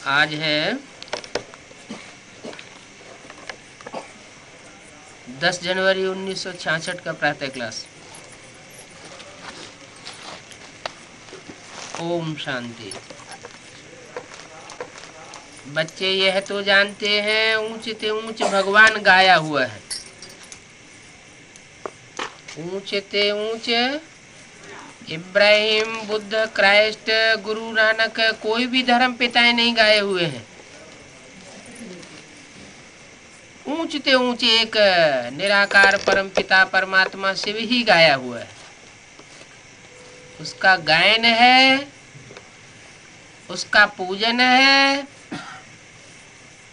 आज है 10 जनवरी 1966 का प्रातः क्लास। ओम शांति। बच्चे यह तो जानते हैं ऊंच ते ऊंच भगवान गाया हुआ है। ऊंच ते ऊंच इब्राहिम, बुद्ध, क्राइस्ट, गुरु नानक, कोई भी धर्म पिताएं नहीं गाए हुए हैं। ऊंच ते ऊंच एक निराकार परम पिता परमात्मा शिव ही गाया हुआ है। उसका गायन है, उसका पूजन है,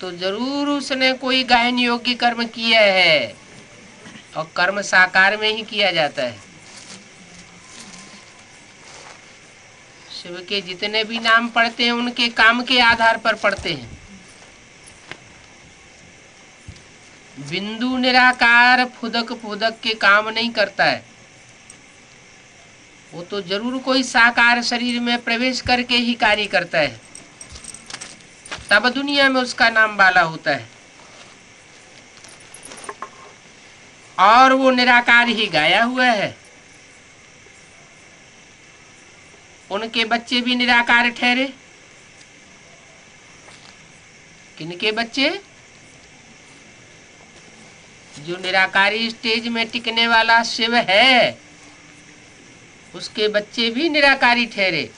तो जरूर उसने कोई गायन योग्य कर्म किया है, और कर्म साकार में ही किया जाता है। शिव के जितने भी नाम पढ़ते हैं उनके काम के आधार पर पढ़ते हैं। बिंदु निराकार फुदक फुदक के काम नहीं करता है, वो तो जरूर कोई साकार शरीर में प्रवेश करके ही कार्य करता है, तब दुनिया में उसका नाम बाला होता है। और वो निराकार ही गाया हुआ है। उनके बच्चे भी निराकार ठहरे। किनके बच्चे? जो निराकारी स्टेज में टिकने वाला शिव है, उसके बच्चे भी निराकारी ठहरे।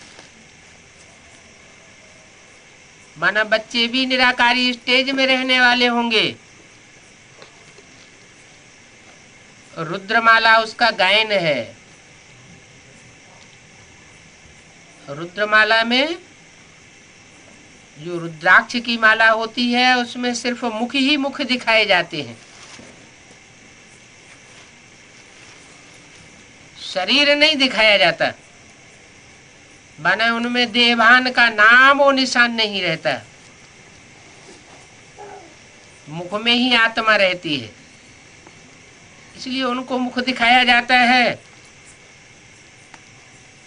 माना बच्चे भी निराकारी स्टेज में रहने वाले होंगे। रुद्रमाला उसका गायन है। रुद्रमाला में जो रुद्राक्ष की माला होती है उसमें सिर्फ मुख ही मुख दिखाए जाते हैं, शरीर नहीं दिखाया जाता। माना उनमें देवान का नाम और निशान नहीं रहता, मुख में ही आत्मा रहती है, इसलिए उनको मुख दिखाया जाता है।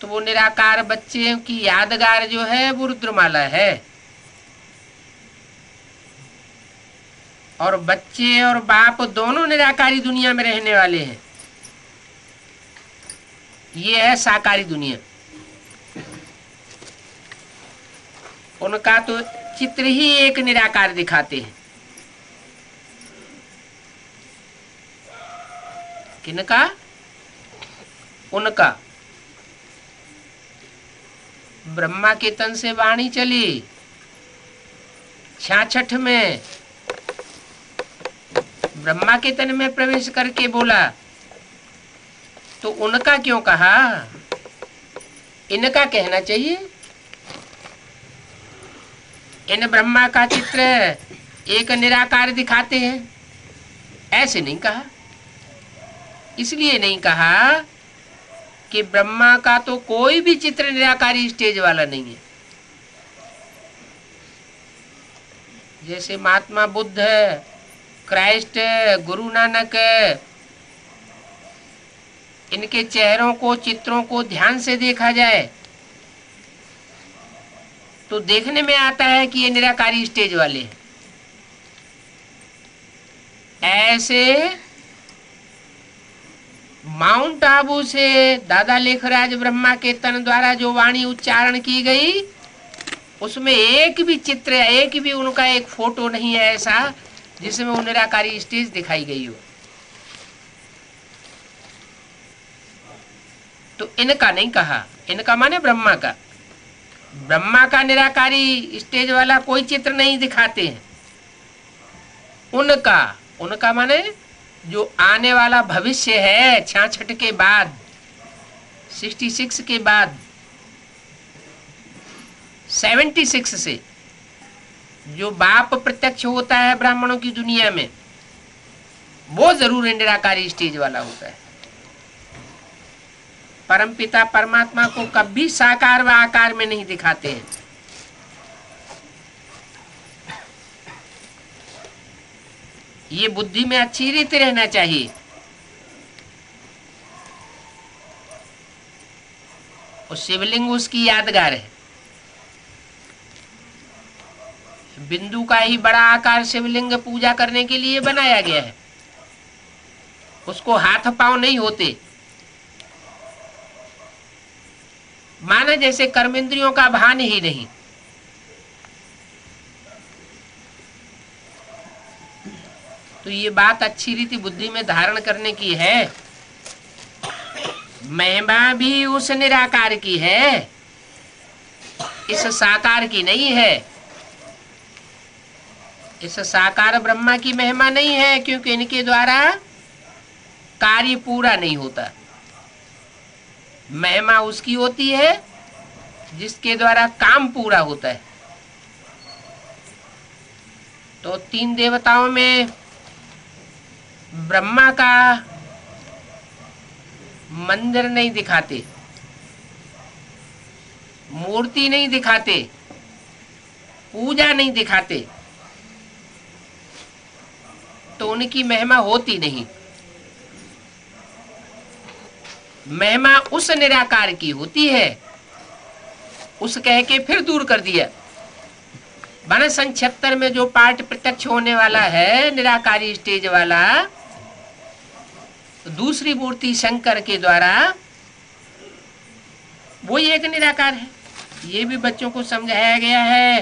तो वो निराकार बच्चे की यादगार जो है वो रुद्रमाला है। और बच्चे और बाप दोनों निराकारी दुनिया में रहने वाले हैं। ये है साकारी दुनिया। उनका तो चित्र ही एक निराकार दिखाते हैं। किनका? उनका। ब्रह्मा के तन से वाणी चली 66 में, ब्रह्मा के तन में प्रवेश करके बोला, तो उनका क्यों कहा? इनका कहना चाहिए। इन ब्रह्मा का चित्र एक निराकार दिखाते हैं, ऐसे नहीं कहा। इसलिए नहीं कहा कि ब्रह्मा का तो कोई भी चित्र निराकारी स्टेज वाला नहीं है। जैसे महात्मा बुद्ध, क्राइस्ट, गुरु नानक, इनके चेहरों को, चित्रों को ध्यान से देखा जाए तो देखने में आता है कि ये निराकारी स्टेज वाले हैं। ऐसे माउंट आबू से दादा लेखराज ब्रह्मा के तन द्वारा जो वाणी उच्चारण की गई, उसमें एक भी चित्र, एक भी उनका एक फोटो नहीं है ऐसा जिसमें वो निराकारी स्टेज दिखाई गई हो। तो इनका नहीं कहा, इनका माने ब्रह्मा का। ब्रह्मा का निराकारी स्टेज वाला कोई चित्र नहीं दिखाते हैं। उनका माने जो आने वाला भविष्य है 66 के बाद, 66 के बाद, 76 से जो बाप प्रत्यक्ष होता है ब्राह्मणों की दुनिया में, वो जरूर निराकारी स्टेज वाला होता है। परमपिता परमात्मा को कभी साकार व आकार में नहीं दिखाते हैं। ये बुद्धि में अच्छी रीति रहना चाहिए। और शिवलिंग उसकी यादगार है। बिंदु का ही बड़ा आकार शिवलिंग पूजा करने के लिए बनाया गया है। उसको हाथ पांव नहीं होते, माना जैसे कर्मेंद्रियों का भान ही नहीं। तो ये बात अच्छी रीति बुद्धि में धारण करने की है। महिमा भी उस निराकार की है, इस साकार की नहीं है। इस साकार ब्रह्मा की महिमा नहीं है, क्योंकि इनके द्वारा कार्य पूरा नहीं होता। महिमा उसकी होती है जिसके द्वारा काम पूरा होता है। तो 3 देवताओं में ब्रह्मा का मंदिर नहीं दिखाते, मूर्ति नहीं दिखाते, पूजा नहीं दिखाते, तो उनकी महिमा होती नहीं। महिमा उस निराकार की होती है। उस कह के फिर दूर कर दिया। बना सन 76 में जो पाठ प्रत्यक्ष होने वाला है, निराकारी स्टेज वाला, दूसरी मूर्ति शंकर के द्वारा, वो एक निराकार है। ये भी बच्चों को समझाया गया है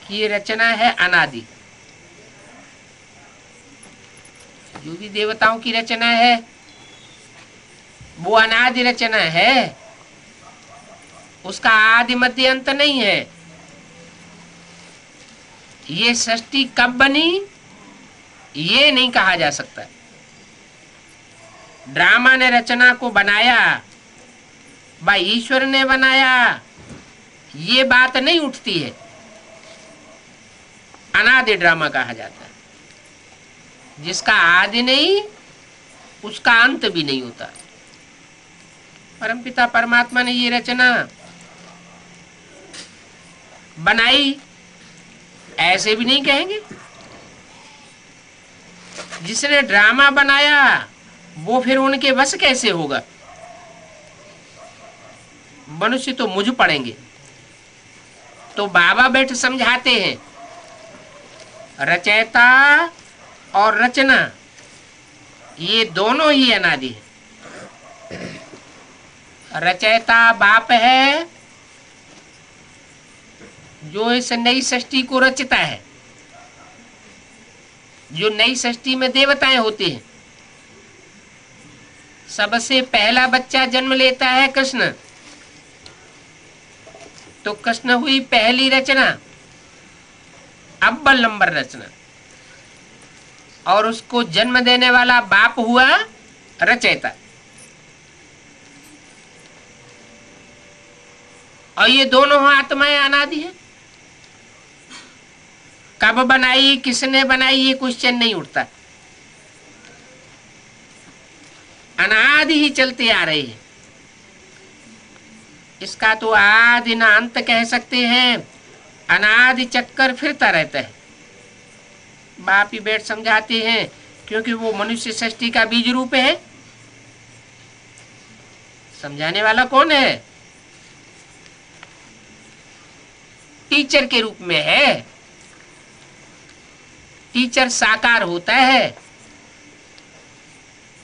कि ये रचना है अनादि। जो भी देवताओं की रचना है वो अनादि रचना है, उसका आदि मध्य अंत नहीं है। ये सृष्टि कब बनी ये नहीं कहा जा सकता। ड्रामा ने रचना को बनाया, भाई ईश्वर ने बनाया, ये बात नहीं उठती है। अनादि ड्रामा कहा जाता है। जिसका आदि नहीं उसका अंत भी नहीं होता। परमपिता परमात्मा ने ये रचना बनाई, ऐसे भी नहीं कहेंगे। जिसने ड्रामा बनाया वो फिर उनके वश कैसे होगा। मनुष्य तो मुझ पड़ेंगे। तो बाबा बैठ समझाते हैं, रचयिता और रचना ये दोनों ही अनादि है। रचयिता बाप है जो इस नई सृष्टि को रचता है। जो नई सृष्टि में देवताएं होते हैं, सबसे पहला बच्चा जन्म लेता है कृष्ण। तो कृष्ण हुई पहली रचना, अव्वल नंबर रचना, और उसको जन्म देने वाला बाप हुआ रचयिता। और ये दोनों आत्माएं अनादि है। कब बनाई, किसने बनाई, ये क्वेश्चन नहीं उठता। अनादि ही चलते आ रहे हैं। इसका तो आदि ना अंत कह सकते हैं। अनादि चक्कर फिरता रहता है। बाप ही बैठ समझाते हैं, क्योंकि वो मनुष्य सृष्टि का बीज रूप है। समझाने वाला कौन है? टीचर के रूप में है। टीचर साकार होता है,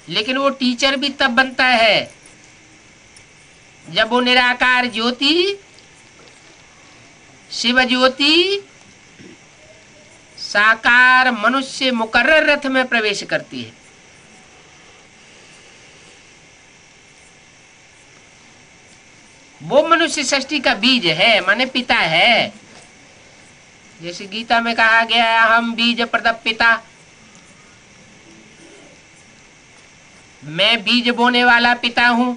लेकिन वो टीचर भी तब बनता है जब वो निराकार ज्योति, शिव ज्योति, साकार मनुष्य मुकर्रर रथ में प्रवेश करती है। वो मनुष्य सृष्टि का बीज है, माने पिता है। जैसे गीता में कहा गया है, हम बीज प्रदप पिता। मैं बीज बोने वाला पिता हूं।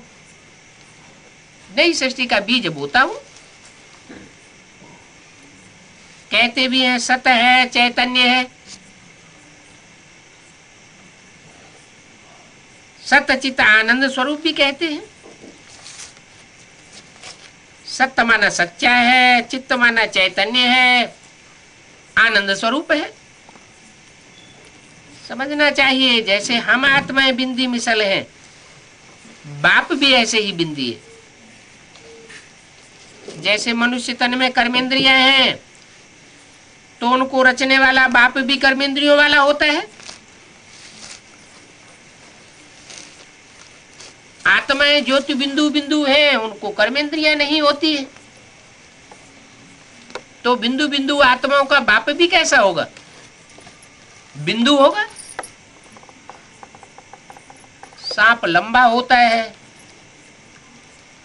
नई सृष्टि का बीज बोता हूं। कहते भी हैं सत है, चैतन्य है। सत चित आनंद स्वरूप भी कहते हैं। सत्य माना सच्चा है, चित्त माना चैतन्य है, आनंद स्वरूप है। समझना चाहिए, जैसे हम आत्माएं बिंदी मिसल हैं, बाप भी ऐसे ही बिंदी है। जैसे मनुष्य तन में कर्मेंद्रियां हैं, तो उनको रचने वाला बाप भी कर्मेंद्रियों वाला होता है। आत्माएं ज्योति बिंदु बिंदु हैं, उनको कर्मेंद्रियां नहीं होती है। तो बिंदु बिंदु आत्माओं का बाप भी कैसा होगा? बिंदु होगा। सांप लंबा होता है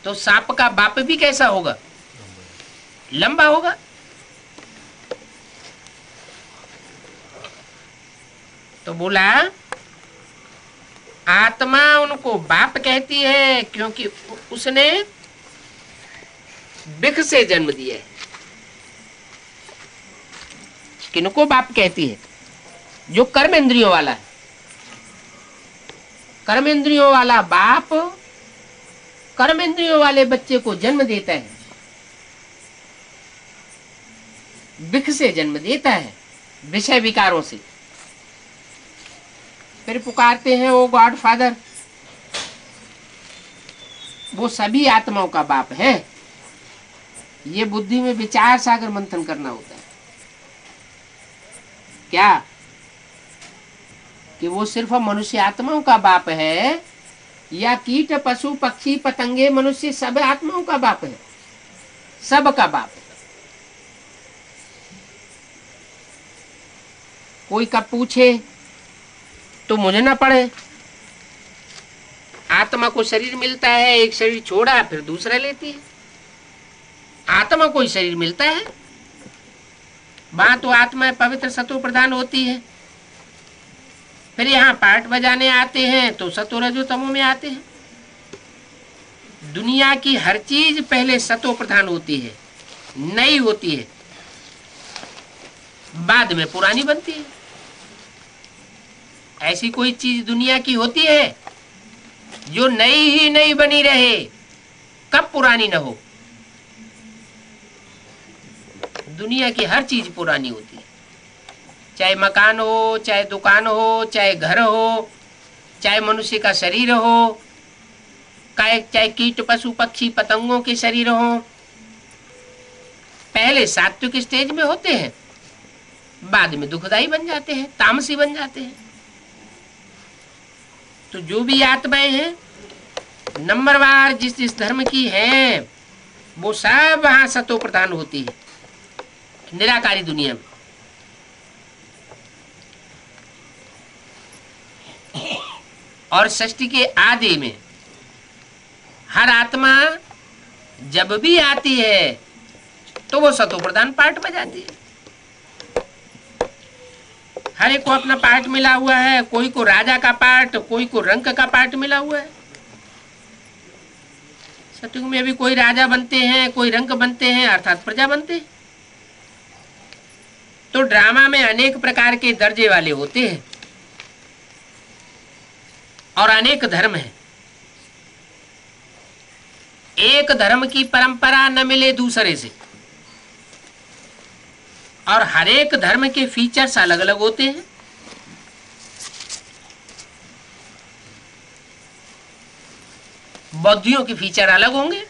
तो सांप का बाप भी कैसा होगा? लंबा होगा। तो बोला आत्मा उनको बाप कहती है क्योंकि उसने बिख से जन्म दिया है। किनको बाप कहती है? जो कर्मेंद्रियों वाला है। कर्मेंद्रियों वाला बाप कर्मेंद्रियों वाले बच्चे को जन्म देता है, बिख से जन्म देता है, विषय विकारों से। फिर पुकारते हैं वो गॉड फादर, वो सभी आत्माओं का बाप है। ये बुद्धि में विचार सागर मंथन करना होता है क्या कि वो सिर्फ मनुष्य आत्माओं का बाप है या कीट पशु पक्षी पतंगे मनुष्य सब आत्माओं का बाप है? सब का बाप है। कोई कब पूछे तो मुझे ना पड़े। आत्मा को शरीर मिलता है, एक शरीर छोड़ा फिर दूसरा लेती है। आत्मा को ही शरीर मिलता है, वहां तो आत्मा पवित्र सत्व प्रधान होती है। फिर यहाँ पाठ बजाने आते हैं तो सत्व रजो तमो में आते हैं। दुनिया की हर चीज पहले सत्व प्रधान होती है, नई होती है, बाद में पुरानी बनती है। ऐसी कोई चीज दुनिया की होती है जो नई ही नई बनी रहे, कब पुरानी न हो? दुनिया की हर चीज पुरानी होती है, चाहे मकान हो, चाहे दुकान हो, चाहे घर हो, चाहे मनुष्य का शरीर हो, चाहे कीट पशु पक्षी पतंगों के शरीर हो। पहले सात्विक स्टेज में होते हैं, बाद में दुखदाई बन जाते हैं, तामसी बन जाते हैं। तो जो भी आत्माएं हैं नंबरवार जिस जिस धर्म की हैं वो सब वहां सतो प्रधान होती है निराकारी दुनिया में। और सृष्टि के आदि में हर आत्मा जब भी आती है तो वो सतो प्रधान पार्ट बजाती है। हर एक को अपना पार्ट मिला हुआ है, कोई को राजा का पार्ट, कोई को रंक का पार्ट मिला हुआ है। सतयुग में भी कोई राजा बनते हैं, कोई रंक बनते हैं, अर्थात प्रजा बनते हैं। तो ड्रामा में अनेक प्रकार के दर्जे वाले होते हैं और अनेक धर्म है। एक धर्म की परंपरा न मिले दूसरे से, और हर एक धर्म के फीचर्स अलग अलग होते हैं। बौद्धियों के फीचर अलग होंगे,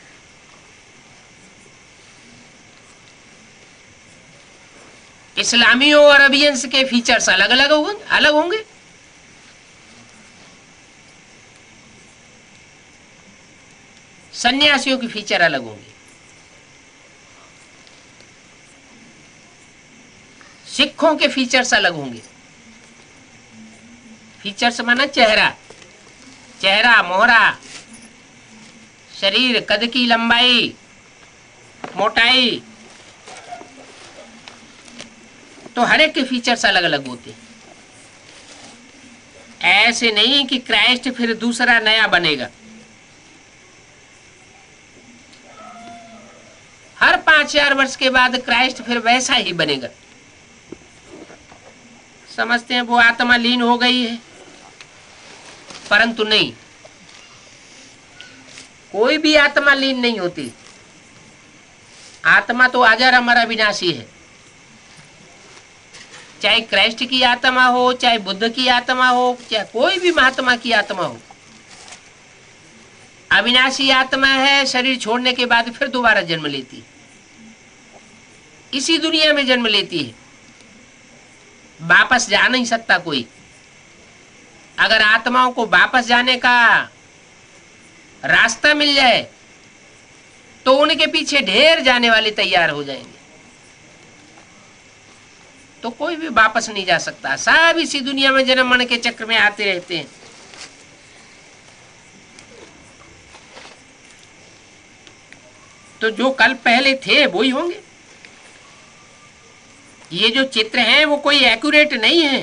इस्लामियों और अरबियंस के फीचर्स अलग होंगे। सन्यासियों के फीचर अलग होंगे, सिखों के फीचर्स अलग होंगे। फीचर्स माना चेहरा, चेहरा मोहरा, शरीर, कद की लंबाई, मोटाई, तो हर एक के फीचर्स अलग अलग होते हैं। ऐसे नहीं कि क्राइस्ट फिर दूसरा नया बनेगा। हर 5,000 वर्ष के बाद क्राइस्ट फिर वैसा ही बनेगा। समझते हैं वो आत्मा लीन हो गई है, परंतु नहीं, कोई भी आत्मा लीन नहीं होती। आत्मा तो अजर अमर अविनाशी है। चाहे क्राइस्ट की आत्मा हो, चाहे बुद्ध की आत्मा हो, चाहे कोई भी महात्मा की आत्मा हो, अविनाशी आत्मा है। शरीर छोड़ने के बाद फिर दोबारा जन्म लेती है, इसी दुनिया में जन्म लेती है। वापस जा नहीं सकता कोई। अगर आत्माओं को वापस जाने का रास्ता मिल जाए तो उनके पीछे ढेर जाने वाले तैयार हो जाएंगे, तो कोई भी वापस नहीं जा सकता। सब इसी दुनिया में जन्म मरण के चक्र में आते रहते हैं। तो जो कल पहले थे वो ही होंगे। ये जो चित्र हैं वो कोई एक्यूरेट नहीं है।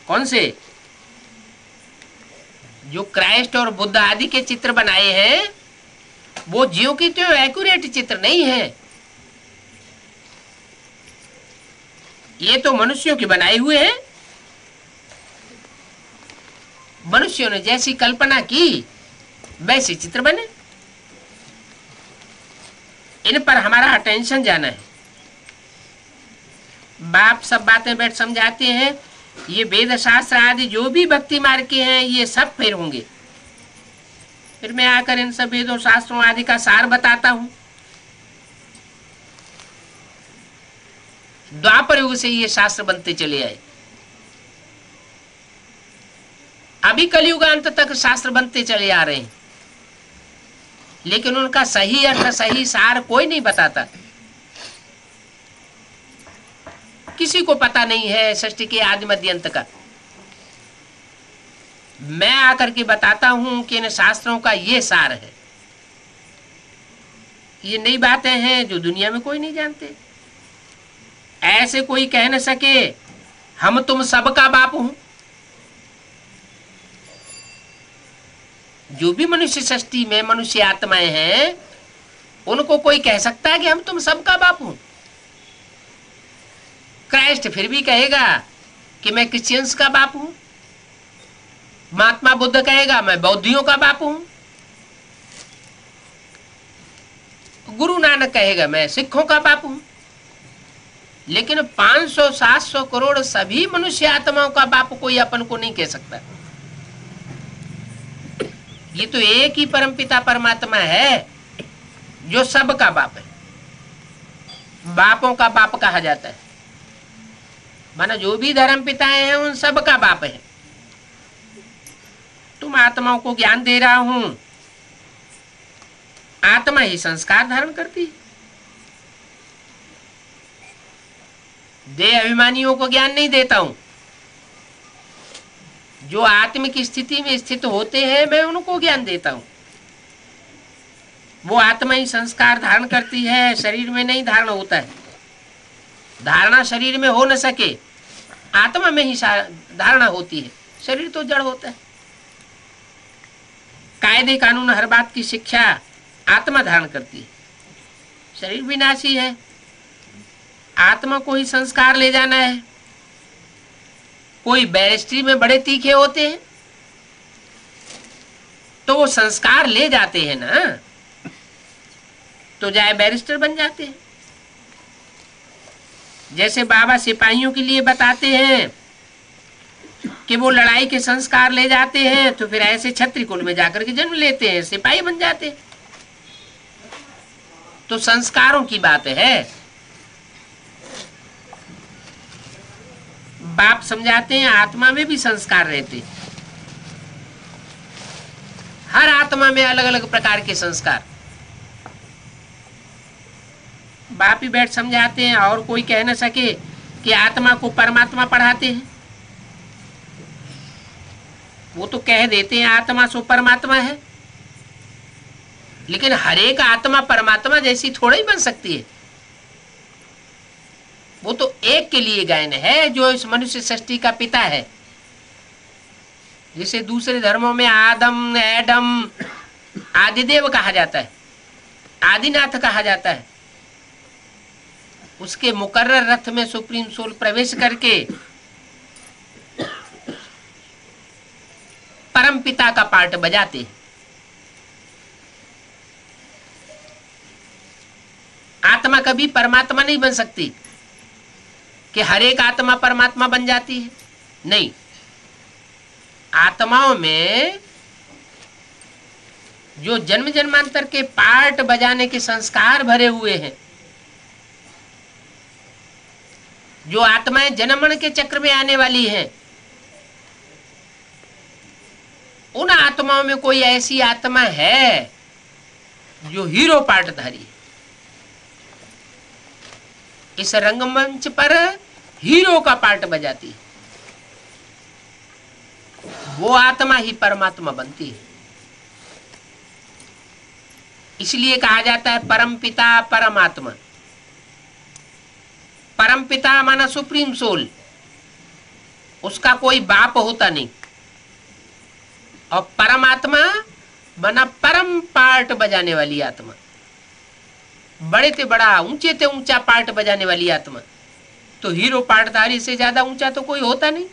कौन से? जो क्राइस्ट और बुद्ध आदि के चित्र बनाए हैं वो ज्यों की त्यों एक्यूरेट चित्र नहीं है। ये तो मनुष्यों के बनाए हुए हैं। मनुष्यों ने जैसी कल्पना की वैसे चित्र बने। इन पर हमारा अटेंशन जाना है। बाप सब बातें बैठ समझाते हैं। ये वेद शास्त्र आदि जो भी भक्ति मार्ग के हैं ये सब फिर होंगे। फिर मैं आकर इन सब वेदों शास्त्रों आदि का सार बताता हूं। द्वापर युग से ये शास्त्र बनते चले आए। अभी कलयुग अंत तक शास्त्र बनते चले आ रहे हैं, लेकिन उनका सही अर्थ सही सार कोई नहीं बताता। किसी को पता नहीं है सृष्टि के आदि मध्य अंत का। मैं आकर के बताता हूं कि इन शास्त्रों का ये सार है। ये नई बातें हैं जो दुनिया में कोई नहीं जानते। ऐसे कोई कह न सके हम तुम सबका बाप हूं। जो भी मनुष्य सृष्टि में मनुष्य आत्माएं हैं उनको कोई कह सकता है कि हम तुम सबका बाप हूं? क्राइस्ट फिर भी कहेगा कि मैं क्रिश्चियंस का बाप हूं। महात्मा बुद्ध कहेगा मैं बौद्धियों का बाप हूं। गुरु नानक कहेगा मैं सिखों का बाप हूं। लेकिन 500-700 करोड़ सभी मनुष्य आत्माओं का बाप कोई अपन को नहीं कह सकता। ये तो एक ही परमपिता परमात्मा है जो सबका बाप है। बापों का बाप कहा जाता है। माना जो भी धर्म पिताएं हैं उन सब का बाप है। तुम आत्माओं को ज्ञान दे रहा हूं। आत्मा ही संस्कार धारण करती है। देह अभिमानियों को ज्ञान नहीं देता हूं। जो आत्मिक स्थिति में स्थित होते हैं मैं उनको ज्ञान देता हूं। वो आत्मा ही संस्कार धारण करती है, शरीर में नहीं धारण होता है। धारणा शरीर में हो न सके, आत्मा में ही धारणा होती है। शरीर तो जड़ होता है। कायदे कानून हर बात की शिक्षा आत्मा धारण करती है। शरीर विनाशी है, आत्मा को ही संस्कार ले जाना है। कोई बैरिस्ट्री में बड़े तीखे होते हैं तो वो संस्कार ले जाते हैं ना, तो जाए बैरिस्टर बन जाते हैं। जैसे बाबा सिपाहियों के लिए बताते हैं कि वो लड़ाई के संस्कार ले जाते हैं, तो फिर ऐसे क्षत्रिय कुल में जाकर के जन्म लेते हैं, सिपाही बन जाते हैं। तो संस्कारों की बात है। बाप समझाते हैं आत्मा में भी संस्कार रहते हैं। हर आत्मा में अलग अलग प्रकार के संस्कार बाप ही बैठ समझाते हैं। और कोई कह न सके कि आत्मा को परमात्मा पढ़ाते हैं। वो तो कह देते हैं आत्मा सो परमात्मा है, लेकिन हर एक आत्मा परमात्मा जैसी थोड़ा ही बन सकती है। वो तो एक के लिए गायन है जो इस मनुष्य सृष्टि का पिता है। जिसे दूसरे धर्मों में आदम एडम आदिदेव कहा जाता है, आदिनाथ कहा जाता है। उसके मुकर्रर रथ में सुप्रीम सोल प्रवेश करके परम पिता का पार्ट बजाते हैं। आत्मा कभी परमात्मा नहीं बन सकती कि हर एक आत्मा परमात्मा बन जाती है। नहीं, आत्माओं में जो जन्म जन्मांतर के पार्ट बजाने के संस्कार भरे हुए हैं जो आत्माएं जन्मन के चक्र में आने वाली हैं, उन आत्माओं में कोई ऐसी आत्मा है जो हीरो पार्टधारी है। इस रंगमंच पर हीरो का पार्ट बजाती है, वो आत्मा ही परमात्मा बनती है। इसलिए कहा जाता है परम पिता परमात्मा। परम पिता माना सुप्रीम सोल, उसका कोई बाप होता नहीं। और परमात्मा माना परम पार्ट बजाने वाली आत्मा, बड़े से बड़ा ऊंचे से ऊंचा पार्ट बजाने वाली आत्मा। तो हीरो पार्टधारी से ज्यादा ऊंचा तो कोई होता नहीं।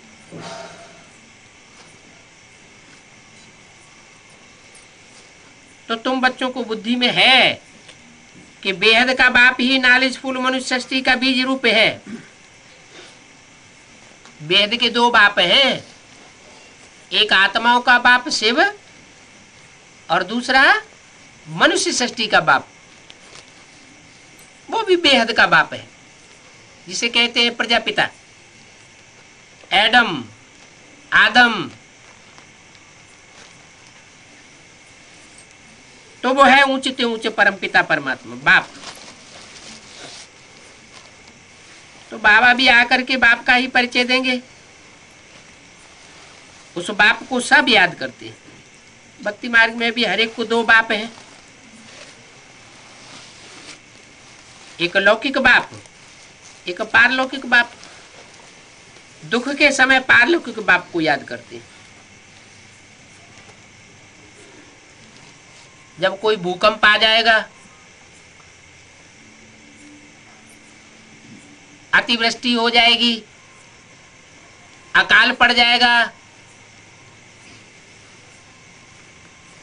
तो तुम बच्चों को बुद्धि में है कि बेहद का बाप ही नॉलेजफुल मनुष्य सृष्टि का बीज रूप है। बेहद के दो बाप हैं, एक आत्माओं का बाप शिव और दूसरा मनुष्य सृष्टि का बाप, वो भी बेहद का बाप है, जिसे कहते हैं प्रजापिता। एडम, आदम, तो वो है ऊंचे से ऊंचे परमपिता परमात्मा बाप। तो बाबा भी आकर के बाप का ही परिचय देंगे। उस बाप को सब याद करते हैं। भक्ति मार्ग में भी हर एक को दो बाप हैं, एक लौकिक बाप, एक पारलौकिक बाप। दुख के समय पारलौकिक बाप को याद करते हैं। जब कोई भूकंप आ जाएगा, अतिवृष्टि हो जाएगी, अकाल पड़ जाएगा,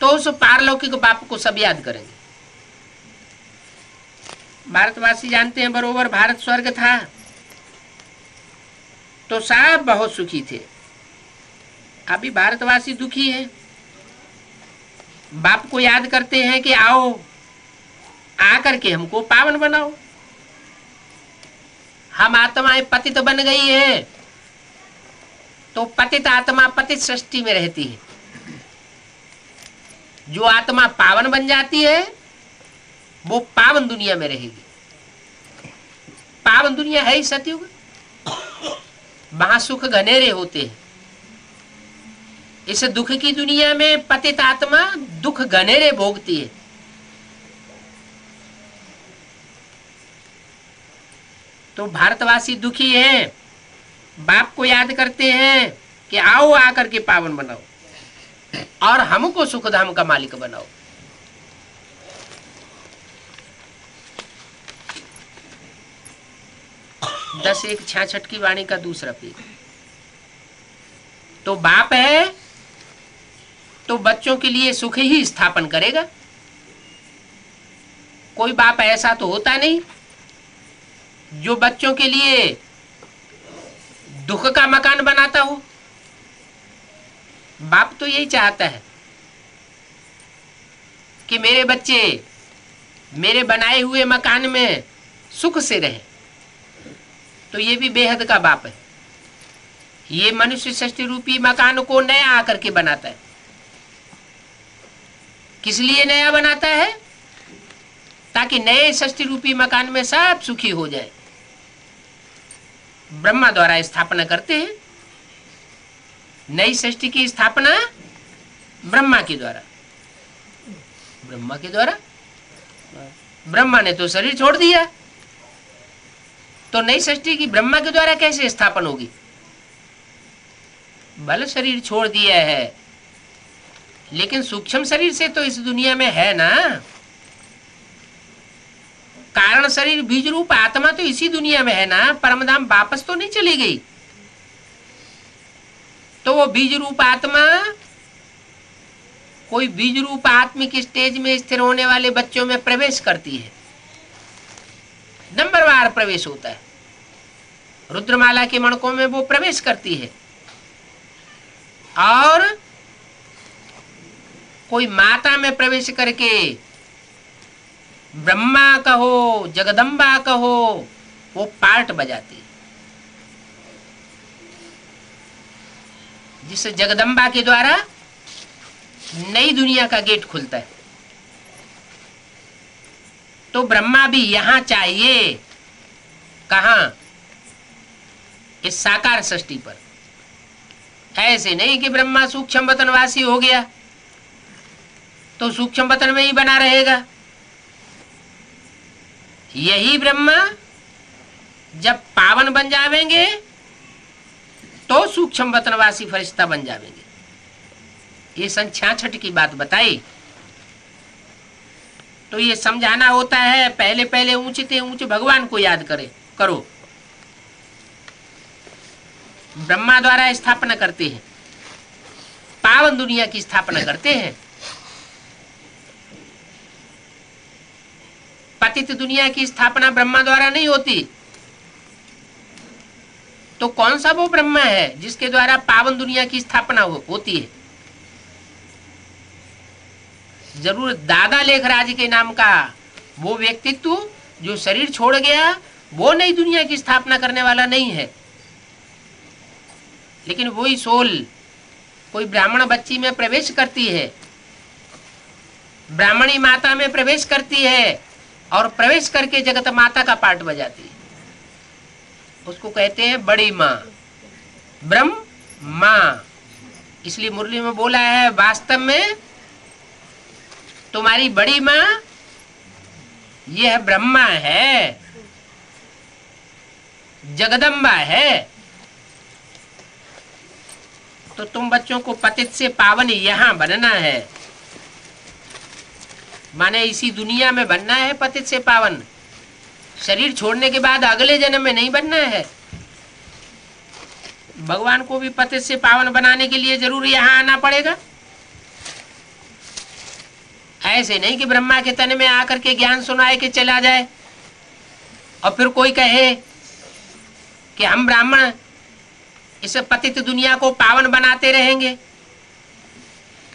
तो उस पारलौकिक बाप को सब याद करेंगे। भारतवासी जानते हैं बरोबर भारत स्वर्ग था तो सब बहुत सुखी थे। अभी भारतवासी दुखी हैं। बाप को याद करते हैं कि आओ आकर के हमको पावन बनाओ। हम आत्माएं पतित बन गई है, तो पतित आत्मा पतित सृष्टि में रहती है। जो आत्मा पावन बन जाती है वो पावन दुनिया में रहेगी। पावन दुनिया है ही सतयुग, वहां सुख घनेरे होते हैं। इस दुख की दुनिया में पतित आत्मा दुख घनेरे भोगती है। तो भारतवासी दुखी हैं, बाप को याद करते हैं कि आओ आकर के पावन बनाओ और हमको सुखधाम का मालिक बनाओ। दस एक 66 की वाणी का दूसरा पेज। तो बाप है तो बच्चों के लिए सुख ही स्थापन करेगा। कोई बाप ऐसा तो होता नहीं जो बच्चों के लिए दुख का मकान बनाता हो। बाप तो यही चाहता है कि मेरे बच्चे मेरे बनाए हुए मकान में सुख से रहें। तो ये भी बेहद का बाप है। ये मनुष्य सृष्टि रूपी मकान को नया आकर के बनाता है। किस लिए नया बनाता है? ताकि नए सृष्टि रूपी मकान में सब सुखी हो जाए। ब्रह्मा द्वारा स्थापना करते हैं। नई सृष्टि की स्थापना ब्रह्मा के द्वारा। ब्रह्मा के द्वारा, ब्रह्मा ने तो शरीर छोड़ दिया, तो नई सृष्टि की ब्रह्मा के द्वारा कैसे स्थापन होगी? भले शरीर छोड़ दिया है, लेकिन सूक्ष्म शरीर से तो इस दुनिया में है ना। कारण शरीर बीज रूप आत्मा तो इसी दुनिया में है ना। परमधाम वापस तो नहीं चली गई। तो वो बीज रूप आत्मा कोई बीज रूप आत्मिक स्टेज में स्थिर होने वाले बच्चों में प्रवेश करती है। नंबरवार प्रवेश होता है। रुद्रमाला के मणकों में वो प्रवेश करती है। और कोई माता में प्रवेश करके ब्रह्मा कहो, जगदम्बा कहो, वो पार्ट बजाती है। जिस जगदम्बा के द्वारा नई दुनिया का गेट खुलता है। तो ब्रह्मा भी यहां चाहिए, कहां? इस साकार सृष्टि पर। ऐसे नहीं कि ब्रह्मा सूक्ष्म वतनवासी हो गया तो सूक्ष्म वतन में ही बना रहेगा। यही ब्रह्मा जब पावन बन जावेंगे तो सूक्ष्म वतनवासी फरिश्ता बन जावेंगे। ये सन 66 की बात बताई। तो ये समझाना होता है, पहले पहले ऊंचे ऊंचे भगवान को याद करो। ब्रह्मा द्वारा स्थापना करते हैं, पावन दुनिया की स्थापना करते हैं। पतित दुनिया की स्थापना ब्रह्मा द्वारा नहीं होती। तो कौन सा वो ब्रह्मा है जिसके द्वारा पावन दुनिया की स्थापना होती है? जरूर दादा लेखराज के नाम का वो व्यक्तित्व जो शरीर छोड़ गया, वो नई दुनिया की स्थापना करने वाला नहीं है। लेकिन वही सोल कोई ब्राह्मण बच्ची में प्रवेश करती है, ब्राह्मणी माता में प्रवेश करती है और प्रवेश करके जगत माता का पाठ बजाती है। उसको कहते हैं बड़ी माँ, ब्रह्म माँ। इसलिए मुरली में बोला है, वास्तव में तुम्हारी बड़ी माँ यह ब्रह्मा है, जगदम्बा है। तो तुम बच्चों को पतित से पावन यहां बनना है, माने इसी दुनिया में बनना है पतित से पावन। शरीर छोड़ने के बाद अगले जन्म में नहीं बनना है। भगवान को भी पतित से पावन बनाने के लिए जरूर यहां आना पड़ेगा। ऐसे नहीं कि ब्रह्मा के तन में आकर के ज्ञान सुनाए के चला जाए और फिर कोई कहे कि हम ब्राह्मण इस पतित दुनिया को पावन बनाते रहेंगे।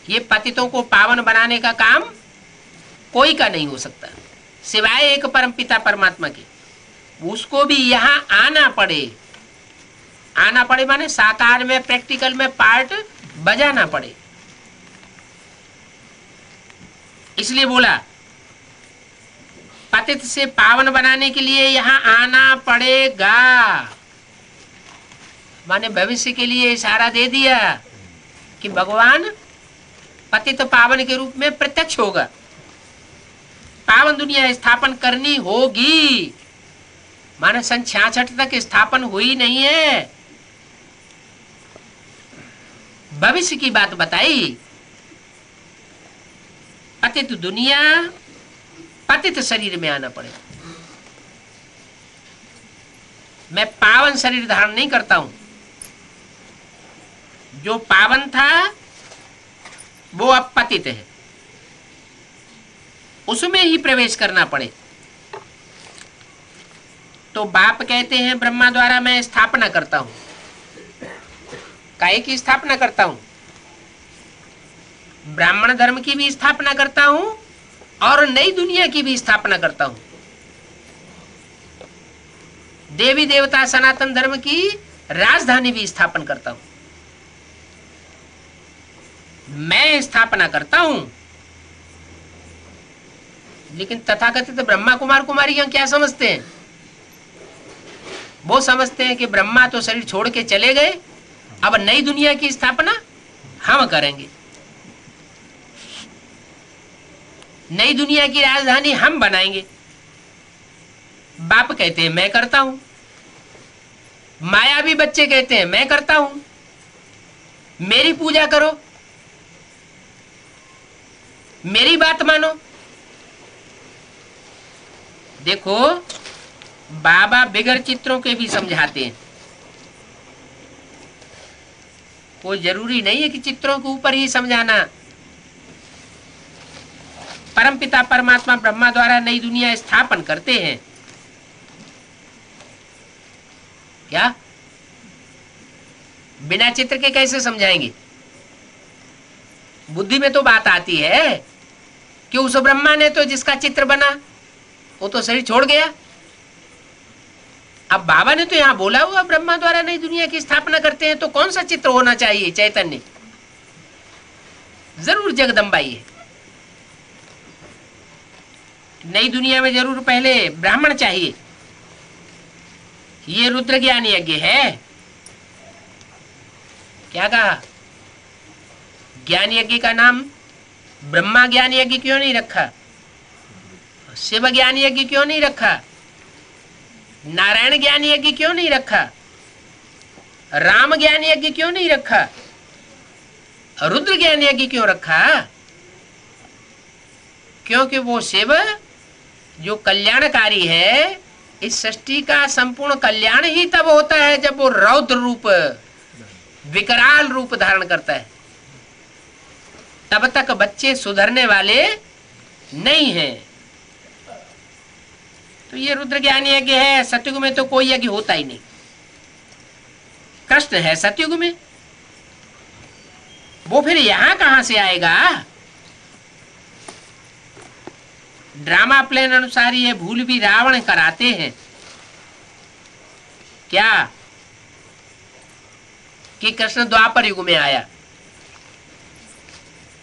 ये पतितों को पावन बनाने का काम कोई का नहीं हो सकता सिवाय एक परमपिता परमात्मा के। उसको भी यहां आना पड़े माने साकार में, प्रैक्टिकल में पार्ट बजाना पड़े। इसलिए बोला पतित से पावन बनाने के लिए यहां आना पड़ेगा, माने भविष्य के लिए इशारा दे दिया कि भगवान पतित पावन के रूप में प्रत्यक्ष होगा। पावन दुनिया स्थापन करनी होगी, माने सन 66 तक स्थापन हुई नहीं है। भविष्य की बात बताई। पतित दुनिया पतित शरीर में आना पड़ेगा। मैं पावन शरीर धारण नहीं करता हूं। जो पावन था वो अब पतित है, उसमें ही प्रवेश करना पड़े। तो बाप कहते हैं ब्रह्मा द्वारा मैं स्थापना करता हूं। काहे की स्थापना करता हूं? ब्राह्मण धर्म की भी स्थापना करता हूं और नई दुनिया की भी स्थापना करता हूं। देवी देवता सनातन धर्म की राजधानी भी स्थापन करता हूं। मैं स्थापना करता हूं, लेकिन तथाकथित ब्रह्मा कुमार कुमारियां क्या समझते हैं? वो समझते हैं कि ब्रह्मा तो शरीर छोड़ के चले गए, अब नई दुनिया की स्थापना हम करेंगे, नई दुनिया की राजधानी हम बनाएंगे। बाप कहते हैं मैं करता हूं, मायावी बच्चे कहते हैं मैं करता हूं, मेरी पूजा करो, मेरी बात मानो। देखो बाबा बिगर चित्रों के भी समझाते हैं। कोई जरूरी नहीं है कि चित्रों के ऊपर ही समझाना। परमपिता परमात्मा ब्रह्मा द्वारा नई दुनिया स्थापन करते हैं। क्या बिना चित्र के कैसे समझाएंगे? बुद्धि में तो बात आती है कि उस ब्रह्मा ने तो जिसका चित्र बना वो तो शरीर छोड़ गया, अब बाबा ने तो यहाँ बोला हुआ ब्रह्मा द्वारा नई दुनिया की स्थापना करते हैं, तो कौन सा चित्र होना चाहिए? चैतन्य, जरूर जगदम्बा ही है। नई दुनिया में जरूर पहले ब्राह्मण चाहिए। ये रुद्र ज्ञान यज्ञ है। क्या कहा? ज्ञान यज्ञ का नाम ब्रह्मा ज्ञान यज्ञ क्यों नहीं रखा? शिव ज्ञान यज्ञ क्यों नहीं रखा? नारायण ज्ञान यज्ञ क्यों नहीं रखा? राम ज्ञान यज्ञ क्यों नहीं रखा? रुद्र ज्ञान यज्ञ क्यों रखा? क्योंकि वो शिव जो कल्याणकारी है, इस सृष्टि का संपूर्ण कल्याण ही तब होता है जब वो रौद्र रूप, विकराल रूप धारण करता है। तब तक बच्चे सुधरने वाले नहीं हैं। तो ये रुद्र ज्ञान यज्ञ है। सतयुग में तो कोई यज्ञ होता ही नहीं। कृष्ण है सतयुग में, वो फिर यहां कहां से आएगा? ड्रामा प्लान अनुसार ये भूल भी रावण कराते हैं क्या कि कृष्ण द्वापर युग में आया,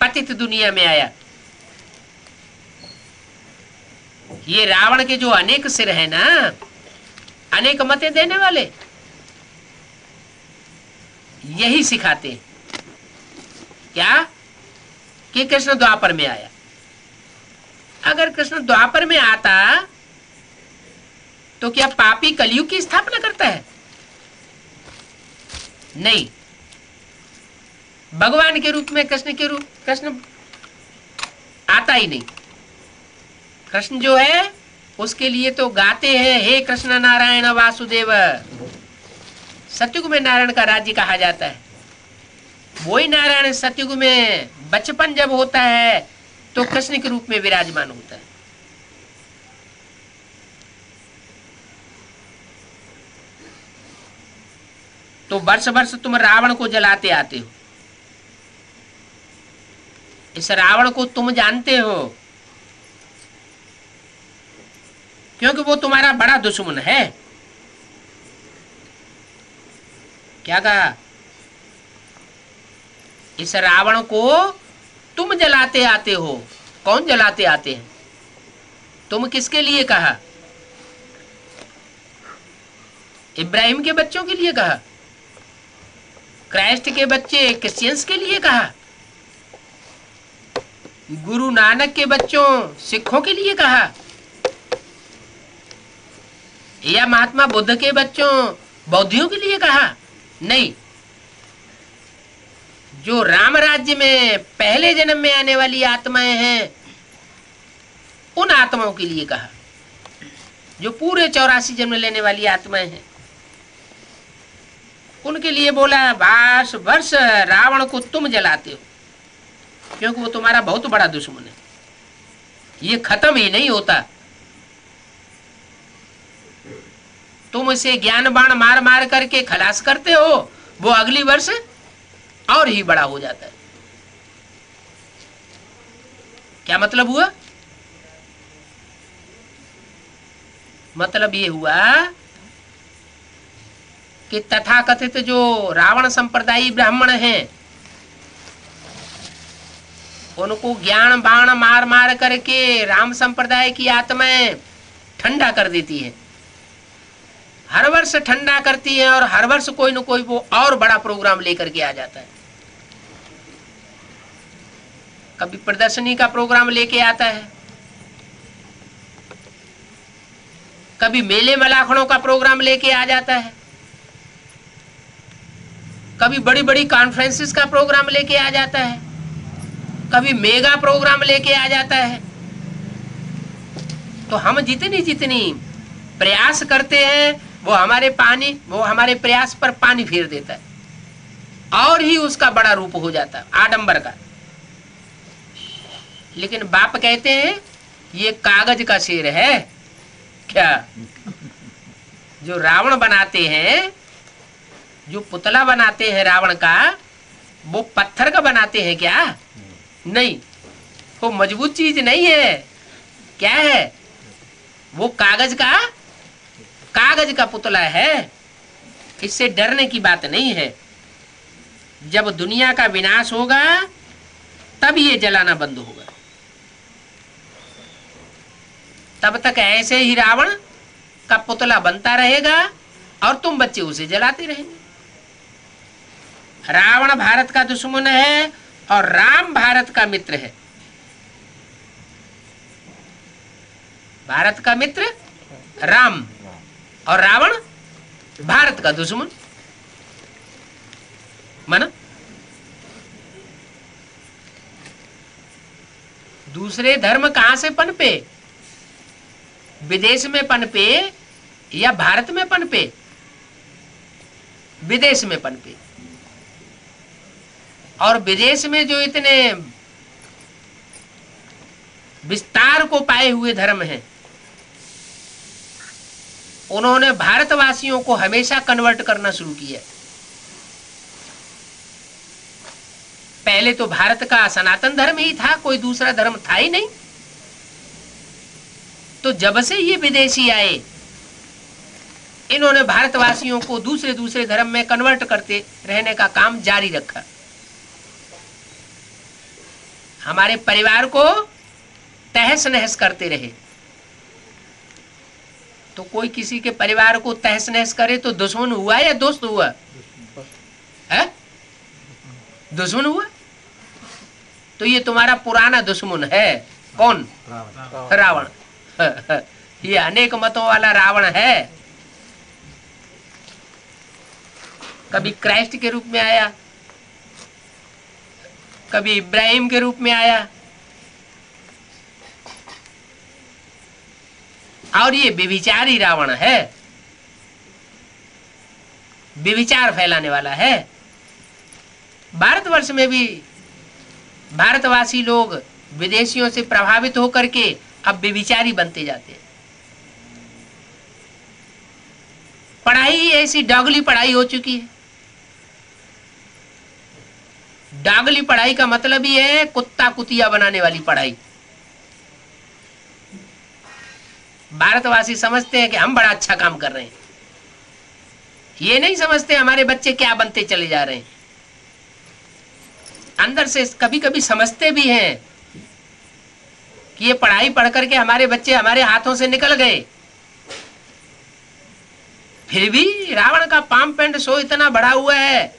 पतित दुनिया में आया। ये रावण के जो अनेक सिर है ना, अनेक मतें देने वाले, यही सिखाते हैं क्या कि कृष्ण द्वापर में आया। अगर कृष्ण द्वापर में आता तो क्या पापी कलयुग की स्थापना करता है? नहीं। भगवान के रूप में कृष्ण आता ही नहीं। कृष्ण जो है उसके लिए तो गाते हैं, हे कृष्ण नारायण वासुदेव। सतयुग में नारायण का राज्य कहा जाता है। वही नारायण सतयुग में बचपन जब होता है तो कृष्ण के रूप में विराजमान होता है। तो वर्ष वर्ष तुम रावण को जलाते आते हो। इस रावण को तुम जानते हो क्योंकि वो तुम्हारा बड़ा दुश्मन है। क्या कहा? इस रावण को तुम जलाते आते हो। कौन जलाते आते हैं? तुम किसके लिए कहा? इब्राहिम के बच्चों के लिए कहा? क्राइस्ट के बच्चे क्रिश्चियंस के लिए कहा? गुरु नानक के बच्चों सिखों के लिए कहा? या महात्मा बुद्ध के बच्चों बौद्धियों के लिए कहा? नहीं। जो राम राज्य में पहले जन्म में आने वाली आत्माएं हैं, उन आत्माओं के लिए कहा। जो पूरे 84 जन्म लेने वाली आत्माएं हैं, उनके लिए बोला वर्ष वर्ष रावण को तुम जलाते हो क्योंकि वो तुम्हारा बहुत बड़ा दुश्मन है। ये खत्म ही नहीं होता। तुम इसे ज्ञान बाण मार मार करके खलास करते हो, वो अगली वर्ष और ही बड़ा हो जाता है। क्या मतलब हुआ? मतलब ये हुआ कि तथाकथित जो रावण संप्रदायी ब्राह्मण हैं, उनको ज्ञान बाण मार मार करके राम संप्रदाय की आत्माएं ठंडा कर देती है। हर वर्ष ठंडा करती है और हर वर्ष कोई न कोई वो और बड़ा प्रोग्राम लेकर के आ जाता है। कभी प्रदर्शनी का प्रोग्राम लेके आता है, कभी मेले मलाखड़ों का प्रोग्राम लेके आ जाता है, कभी बड़ी बड़ी कॉन्फ्रेंसेस का प्रोग्राम लेके आ जाता है, कभी मेगा प्रोग्राम लेके आ जाता है। तो हम जितनी प्रयास करते हैं वो हमारे प्रयास पर पानी फेर देता है और ही उसका बड़ा रूप हो जाता है, आडंबर का। लेकिन बाप कहते हैं ये कागज का शेर है। क्या? जो रावण बनाते हैं, जो पुतला बनाते हैं रावण का, वो पत्थर का बनाते हैं क्या? नहीं, वो मजबूत चीज नहीं है। क्या है? वो कागज का कागज का पुतला है, इससे डरने की बात नहीं है। जब दुनिया का विनाश होगा तब ये जलाना बंद होगा। तब तक ऐसे ही रावण का पुतला बनता रहेगा और तुम बच्चे उसे जलाते रहेंगे। रावण भारत का दुश्मन है और राम भारत का मित्र है। भारत का मित्र राम और रावण भारत का दुश्मन। माना दूसरे धर्म कहां से पनपे? विदेश में पनपे या भारत में पनपे? विदेश में पनपे। और विदेश में जो इतने विस्तार को पाए हुए धर्म हैं, उन्होंने भारतवासियों को हमेशा कन्वर्ट करना शुरू किया। पहले तो भारत का सनातन धर्म ही था, कोई दूसरा धर्म था ही नहीं। तो जब से ये विदेशी आए, इन्होंने भारतवासियों को दूसरे दूसरे धर्म में कन्वर्ट करते रहने का काम जारी रखा। हमारे परिवार को तहस नहस करते रहे। तो कोई किसी के परिवार को तहस नहस करे तो दुश्मन हुआ या दोस्त हुआ? है दुश्मन हुआ। तो ये तुम्हारा पुराना दुश्मन है। कौन? रावण। ये अनेक मतों वाला रावण है। कभी क्राइस्ट के रूप में आया, कभी इब्राहिम के रूप में आया, और ये व्यभिचारी रावण है, व्यभिचार फैलाने वाला है। भारतवर्ष में भी भारतवासी लोग विदेशियों से प्रभावित होकर के अब व्यभिचारी बनते जाते हैं। पढ़ाई ऐसी डॉगली पढ़ाई हो चुकी है। डॉगली पढ़ाई का मतलब ही है कुत्ता कुतिया बनाने वाली पढ़ाई। भारतवासी समझते हैं कि हम बड़ा अच्छा काम कर रहे हैं, ये नहीं समझते हमारे बच्चे क्या बनते चले जा रहे हैं। अंदर से कभी कभी समझते भी हैं कि ये पढ़ाई पढ़ करके हमारे बच्चे हमारे हाथों से निकल गए, फिर भी रावण का पाम पेंट शो इतना बड़ा हुआ है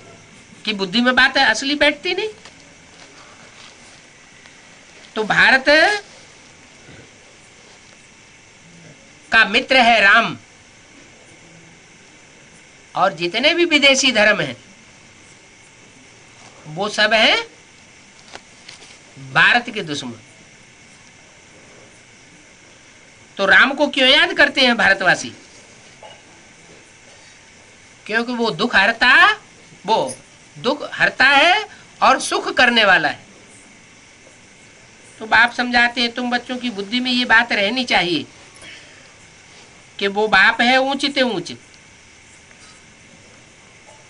कि बुद्धि में बात है असली बैठती नहीं। तो भारत का मित्र है राम, और जितने भी विदेशी धर्म हैं वो सब हैं भारत के दुश्मन। तो राम को क्यों याद करते हैं भारतवासी? क्योंकि वो दुख हरता है और सुख करने वाला है। तो बाप समझाते हैं, तुम बच्चों की बुद्धि में ये बात रहनी चाहिए कि वो बाप है ऊंचते ऊंच,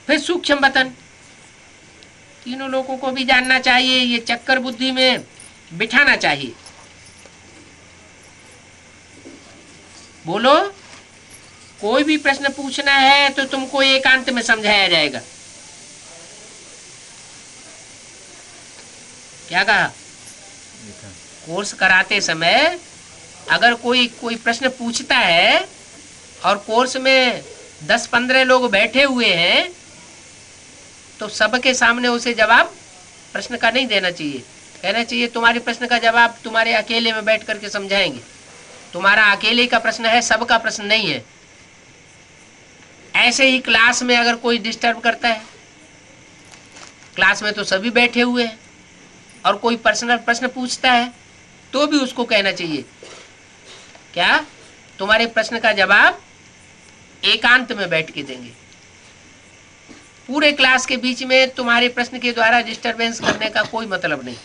फिर सूक्ष्म वतन। तीनों लोगों को भी जानना चाहिए, ये चक्कर बुद्धि में बिठाना चाहिए। बोलो, कोई भी प्रश्न पूछना है तो तुमको एकांत में समझाया जाएगा। क्या कहा? कोर्स कराते समय अगर कोई प्रश्न पूछता है और कोर्स में 10-15 लोग बैठे हुए हैं तो सबके सामने उसे जवाब प्रश्न का नहीं देना चाहिए। कहना चाहिए तुम्हारे प्रश्न का जवाब तुम्हारे अकेले में बैठ करके समझाएंगे। तुम्हारा अकेले का प्रश्न है, सबका प्रश्न नहीं है। ऐसे ही क्लास में अगर कोई डिस्टर्ब करता है, क्लास में तो सभी बैठे हुए हैं, और कोई पर्सनल प्रश्न पूछता है तो भी उसको कहना चाहिए क्या तुम्हारे प्रश्न का जवाब एकांत में बैठ के देंगे। पूरे क्लास के बीच में तुम्हारे प्रश्न के द्वारा डिस्टरबेंस करने का कोई मतलब नहीं।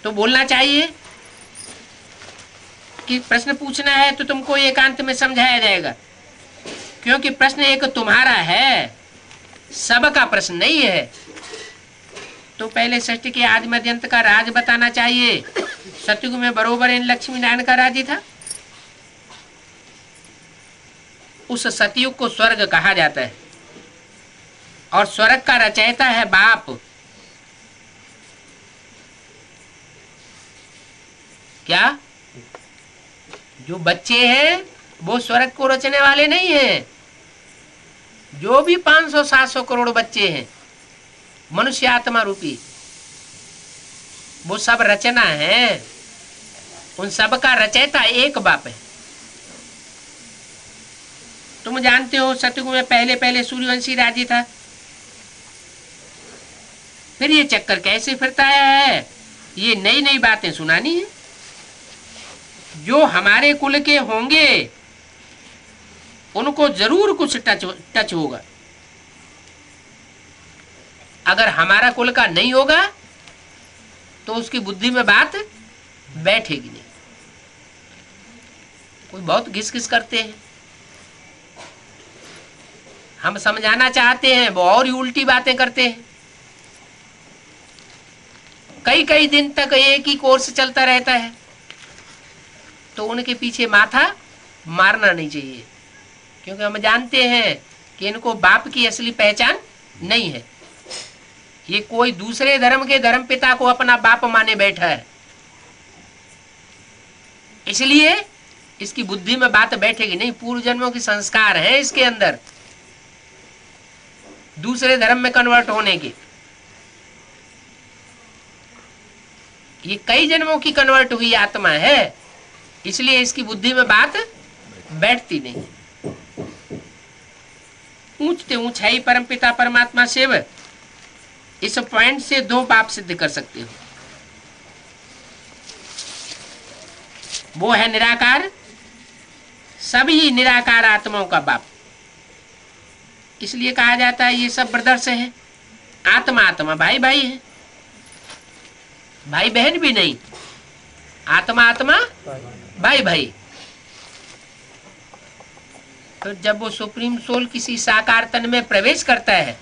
तो बोलना चाहिए कि प्रश्न पूछना है तो तुमको एकांत में समझाया जाएगा, क्योंकि प्रश्न एक तुम्हारा है, सबका प्रश्न नहीं है। तो पहले सृष्टि के आदि मध्य अंत का राज बताना चाहिए। सतयुग में बरोबर इन लक्ष्मी नारायण का राज्य था, उस सतयुग को स्वर्ग कहा जाता है, और स्वर्ग का रचयिता है बाप। क्या जो बच्चे हैं वो स्वर्ग को रचने वाले नहीं हैं। जो भी 500-700 करोड़ बच्चे हैं मनुष्य आत्मा रूपी, वो सब रचना है। उन सब का रचयिता एक बाप है। तुम जानते हो सतयुग में पहले पहले सूर्यवंशी राज्य था। फिर ये चक्कर कैसे फिरता है? ये नई नई बातें सुनानी है। जो हमारे कुल के होंगे उनको जरूर कुछ टच होगा। अगर हमारा कुल का नहीं होगा तो उसकी बुद्धि में बात बैठेगी नहीं। कोई बहुत घिस घिस करते हैं, हम समझाना चाहते हैं वो और ही उल्टी बातें करते हैं। कई कई दिन तक एक ही कोर्स चलता रहता है, तो उनके पीछे माथा मारना नहीं चाहिए, क्योंकि हम जानते हैं कि इनको बाप की असली पहचान नहीं है। ये कोई दूसरे धर्म के धर्म पिता को अपना बाप माने बैठा है, इसलिए इसकी बुद्धि में बात बैठेगी नहीं। पूर्व जन्मों के संस्कार है इसके अंदर दूसरे धर्म में कन्वर्ट होने के। ये कई जन्मों की कन्वर्ट हुई आत्मा है, इसलिए इसकी बुद्धि में बात बैठती नहीं। ऊंचते ऊंचाई परमपिता परमात्मा शिव, इस पॉइंट से दो बाप सिद्ध कर सकते हो। वो है निराकार, सभी निराकार आत्माओं का बाप। इसलिए कहा जाता है ये सब ब्रदर्स हैं। आत्मा आत्मा भाई भाई है, भाई बहन भी नहीं। आत्मा आत्मा भाई भाई। तो जब वो सुप्रीम सोल किसी साकार तन में प्रवेश करता है,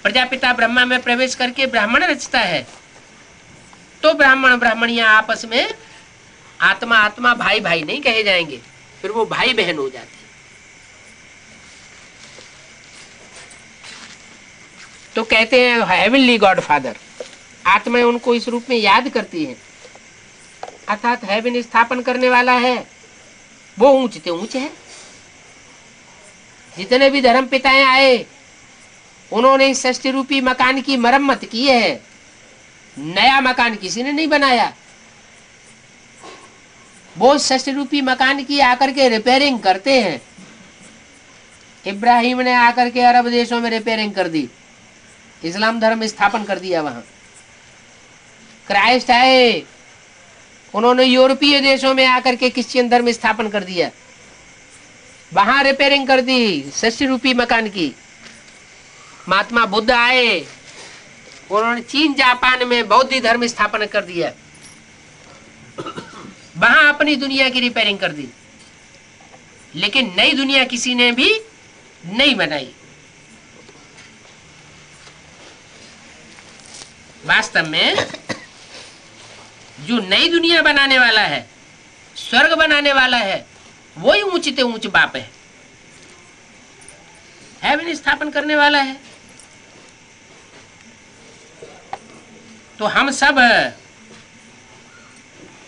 प्रजापिता ब्रह्मा में प्रवेश करके ब्राह्मण रचता है, तो ब्राह्मण ब्राह्मणियां आपस में आत्मा आत्मा भाई भाई नहीं कहे जाएंगे, फिर वो भाई बहन हो जाते हैं। तो कहते हैं हेवनली गॉड फादर। आत्माएं उनको इस रूप में याद करती हैं, अर्थात हेवन स्थापन करने वाला है वो ऊंचते ऊंचे है। जितने भी धर्म पिताएं आए उन्होंने इस षष्टि रूपी मकान की मरम्मत की है। नया मकान किसी ने नहीं बनाया, वो षष्टि रूपी मकान की आकर के रिपेयरिंग करते हैं। इब्राहिम ने आकर के अरब देशों में रिपेयरिंग कर दी, इस्लाम धर्म स्थापन कर दिया वहां। क्राइस्ट आए, उन्होंने यूरोपीय देशों में आकर के क्रिश्चियन धर्म स्थापन कर दिया, वहां रिपेयरिंग कर दी षष्टि रूपी मकान की। महात्मा बुद्ध आए, उन्होंने चीन जापान में बौद्ध धर्म स्थापन कर दिया, वहां अपनी दुनिया की रिपेयरिंग कर दी। लेकिन नई दुनिया किसी ने भी नहीं बनाई। वास्तव में जो नई दुनिया बनाने वाला है, स्वर्ग बनाने वाला है, वही ऊंचते ऊंच बाप है, हेवन स्थापन करने वाला है। तो हम सब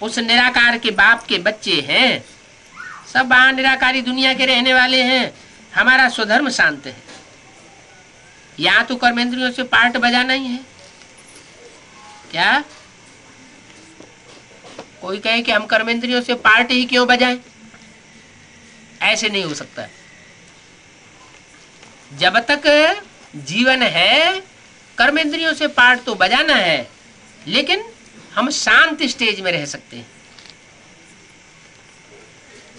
उस निराकार के बाप के बच्चे हैं, सब वहां निराकारी दुनिया के रहने वाले हैं। हमारा स्वधर्म शांत है। यहाँ तो कर्मेंद्रियों से पार्ट बजाना ही है। क्या कोई कहे कि हम कर्मेंद्रियों से पार्ट ही क्यों बजाएं? ऐसे नहीं हो सकता। जब तक जीवन है कर्मेंद्रियों से पार्ट तो बजाना है, लेकिन हम शांत स्टेज में रह सकते हैं।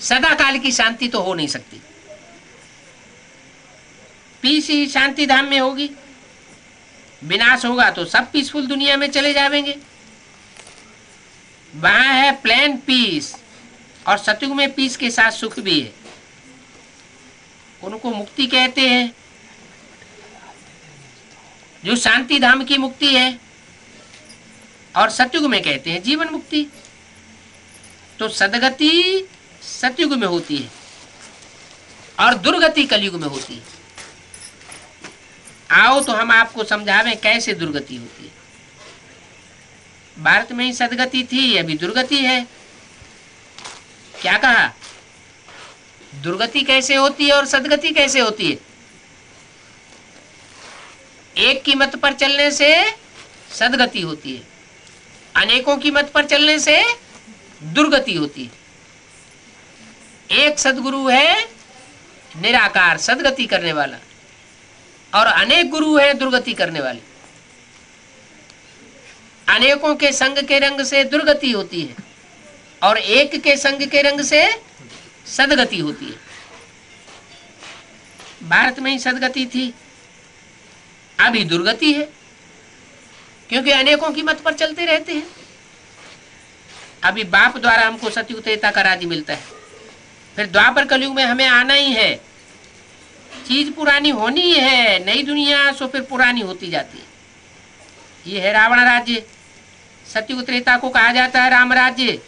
सदा काल की शांति तो हो नहीं सकती। पीस ही शांति धाम में होगी। विनाश होगा तो सब पीसफुल दुनिया में चले जाएंगे। वहां है प्लेन पीस, और सतयुग में पीस के साथ सुख भी है। उनको मुक्ति कहते हैं, जो शांति धाम की मुक्ति है, और सतयुग में कहते हैं जीवन मुक्ति। तो सदगति सतयुग में होती है, और दुर्गति कलयुग में होती है। आओ तो हम आपको समझावें कैसे दुर्गति होती है। भारत में ही सदगति थी, अभी दुर्गति है। क्या कहा? दुर्गति कैसे होती है और सदगति कैसे होती है? एक की मत पर चलने से सदगति होती है, अनेकों की मत पर चलने से दुर्गति होती है। एक सदगुरु है निराकार सदगति करने वाला, और अनेक गुरु है दुर्गति करने वाले। अनेकों के संग के रंग से दुर्गति होती है और एक के संग के रंग से सदगति होती है। भारत में ही सदगति थी, अभी दुर्गति है, क्योंकि अनेकों की मत पर चलते रहते हैं। अभी बाप द्वारा हमको सतयुग त्रेता का राज्य मिलता है, फिर द्वापर कलयुग में हमें आना ही है। चीज पुरानी होनी ही है, नई दुनिया सो फिर पुरानी होती जाती है। ये है रावण राज्य, सतयुग त्रेता को कहा जाता है राम राज्य।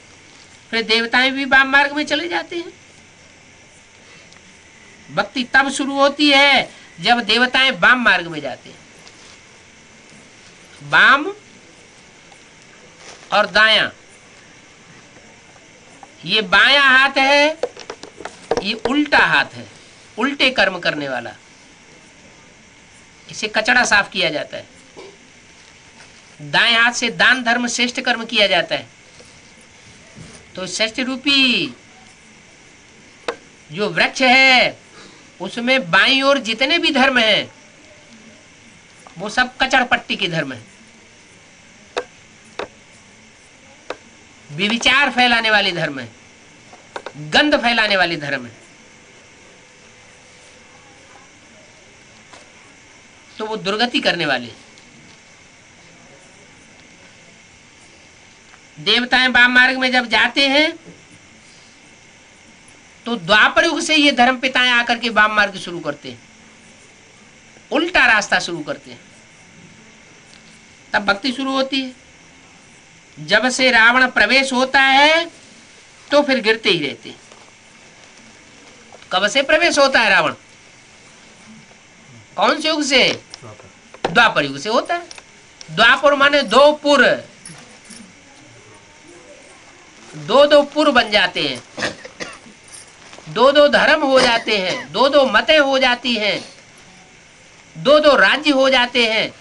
फिर देवताएं भी वाम मार्ग में चले जाते हैं। भक्ति तब शुरू होती है जब देवताएं वाम मार्ग में जाते हैं। वाम और दायां, ये बायां हाथ है, ये उल्टा हाथ है, उल्टे कर्म करने वाला। इसे कचड़ा साफ किया जाता है। दाएं हाथ से दान धर्म श्रेष्ठ कर्म किया जाता है। तो श्रेष्ठ रूपी जो वृक्ष है उसमें बाईं ओर जितने भी धर्म हैं वो सब कचड़ पट्टी के धर्म है। विविचार फैलाने वाले धर्म है, गंध फैलाने वाले धर्म है। तो वो दुर्गति करने वाले। देवताएं वाम मार्ग में जब जाते हैं तो द्वापर युग से ये धर्म पिताएं आकर के वाम मार्ग शुरू करते हैं, उल्टा रास्ता शुरू करते हैं। तब भक्ति शुरू होती है। जब से रावण प्रवेश होता है तो फिर गिरते ही रहते हैं। कब से प्रवेश होता है रावण? कौन से युग से? द्वापर युग से होता है। द्वापर माने दो पुर, दो पुर बन जाते हैं, दो धर्म हो जाते हैं, दो मतें हो जाती हैं, दो राज्य हो जाते हैं।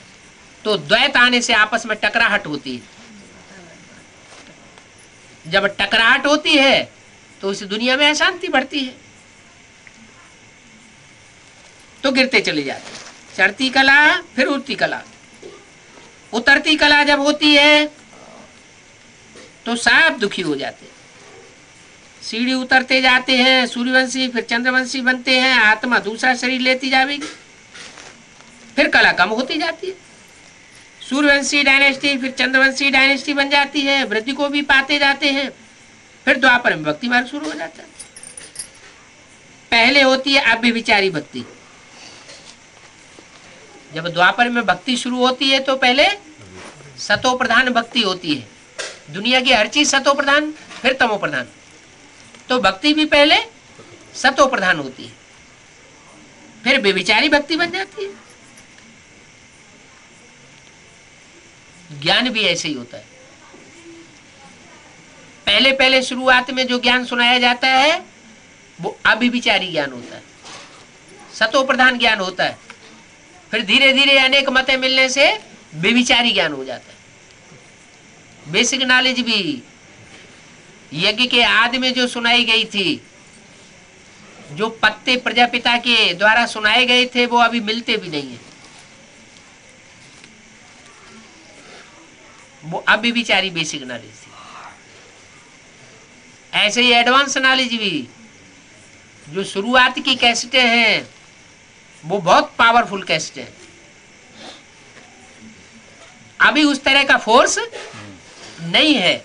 तो द्वैत आने से आपस में टकराहट होती है। जब टकराहट होती है तो इस दुनिया में अशांति बढ़ती है, तो गिरते चले जाते हैं। चढ़ती कला फिर उतरती कला, उतरती कला जब होती है तो सब दुखी हो जाते हैं। सीढ़ी उतरते जाते हैं, सूर्यवंशी फिर चंद्रवंशी बनते हैं, आत्मा दूसरा शरीर लेती जाएगी, फिर कला कम होती जाती है। सूर्यवंशी डायनेस्टी फिर चंद्रवंशी डायनेस्टी बन जाती है, वृद्धि को भी पाते जाते हैं। फिर द्वापर में भक्ति मार्ग शुरू हो जाता है। पहले होती है अव्यभिचारी भक्ति। जब द्वापर में भक्ति शुरू होती है तो पहले सतो प्रधान भक्ति होती है। दुनिया की हर चीज सतो प्रधान, फिर तमो प्रधान। तो भक्ति भी पहले सतो प्रधान होती है, फिर व्यभिचारी भक्ति बन जाती है। ज्ञान भी ऐसे ही होता है। पहले पहले शुरुआत में जो ज्ञान सुनाया जाता है वो अव्यभिचारी ज्ञान होता है, सतो प्रधान ज्ञान होता है। फिर धीरे धीरे अनेक मतें मिलने से व्यभिचारी ज्ञान हो जाता है। बेसिक नॉलेज भी यज्ञ के आदि में जो सुनाई गई थी, जो पत्ते प्रजापिता के द्वारा सुनाए गए थे, वो अभी मिलते भी नहीं है। वो अव्यभिचारी बेसिक नॉलेज थी। ऐसे ही एडवांस नॉलेज भी, जो शुरुआत की कैसेटें हैं वो बहुत पावरफुल कैसेटें हैं। अभी उस तरह का फोर्स नहीं है।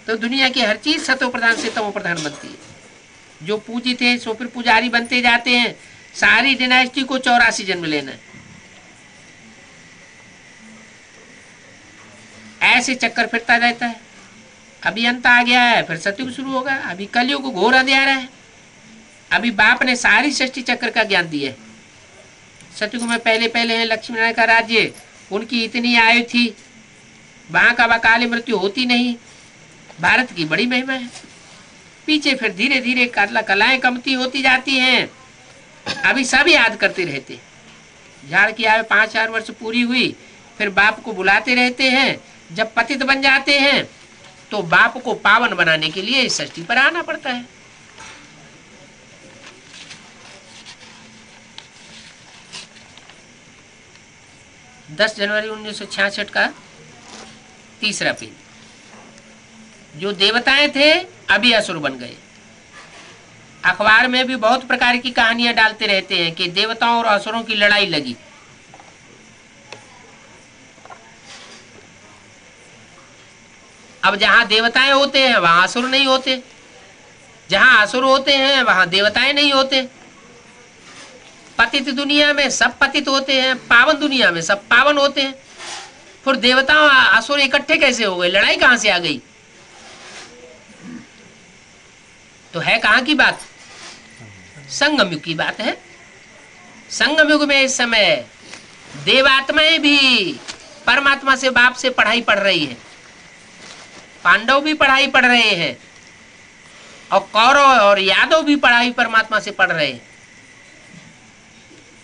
तो दुनिया की हर चीज सतो प्रधान से तमो प्रधान बनती है। जो पूजित है सो फिर पुजारी बनते जाते हैं। सारी डिनास्टी को 84 जन्म लेना है। ऐसे चक्कर फिरता रहता है। अभी अंत आ गया है, फिर सतयुग शुरू होगा। अभी कलयुग घोर अंधेरा है। अभी बाप ने सारी सृष्टि चक्र का ज्ञान दिया है। सतयुग में पहले पहले है लक्ष्मी नारायण का राज्य, उनकी इतनी आयु थी, वहां का अकाल मृत्यु होती नहीं। भारत की बड़ी महिमा है। पीछे फिर धीरे धीरे कलाएं कमती होती जाती हैं। अभी सब याद करते रहते। झाड़ की आयु 5-4 वर्ष पूरी हुई, फिर बाप को बुलाते रहते हैं। जब पतित बन जाते हैं तो बाप को पावन बनाने के लिए इस सृष्टि पर आना पड़ता है। दस जनवरी 1966 का तीसरा पेज। जो देवताएं थे अभी असुर बन गए। अखबार में भी बहुत प्रकार की कहानियां डालते रहते हैं कि देवताओं और असुरों की लड़ाई लगी। अब जहां देवताएं होते हैं वहां असुर नहीं होते, जहां असुर होते हैं वहां देवताएं नहीं होते। पतित दुनिया में सब पतित होते हैं, पावन दुनिया में सब पावन होते हैं। फिर देवता असुर इकट्ठे कैसे हो गए? लड़ाई कहां से आ गई? तो है कहां की बात? संगम युग की बात है। संगम युग में इस समय देवात्माएं भी परमात्मा से, बाप से पढ़ाई पढ़ रही है। पांडव भी पढ़ाई पढ़ रहे हैं और कौरव और यादव भी पढ़ाई परमात्मा से पढ़ रहे हैं।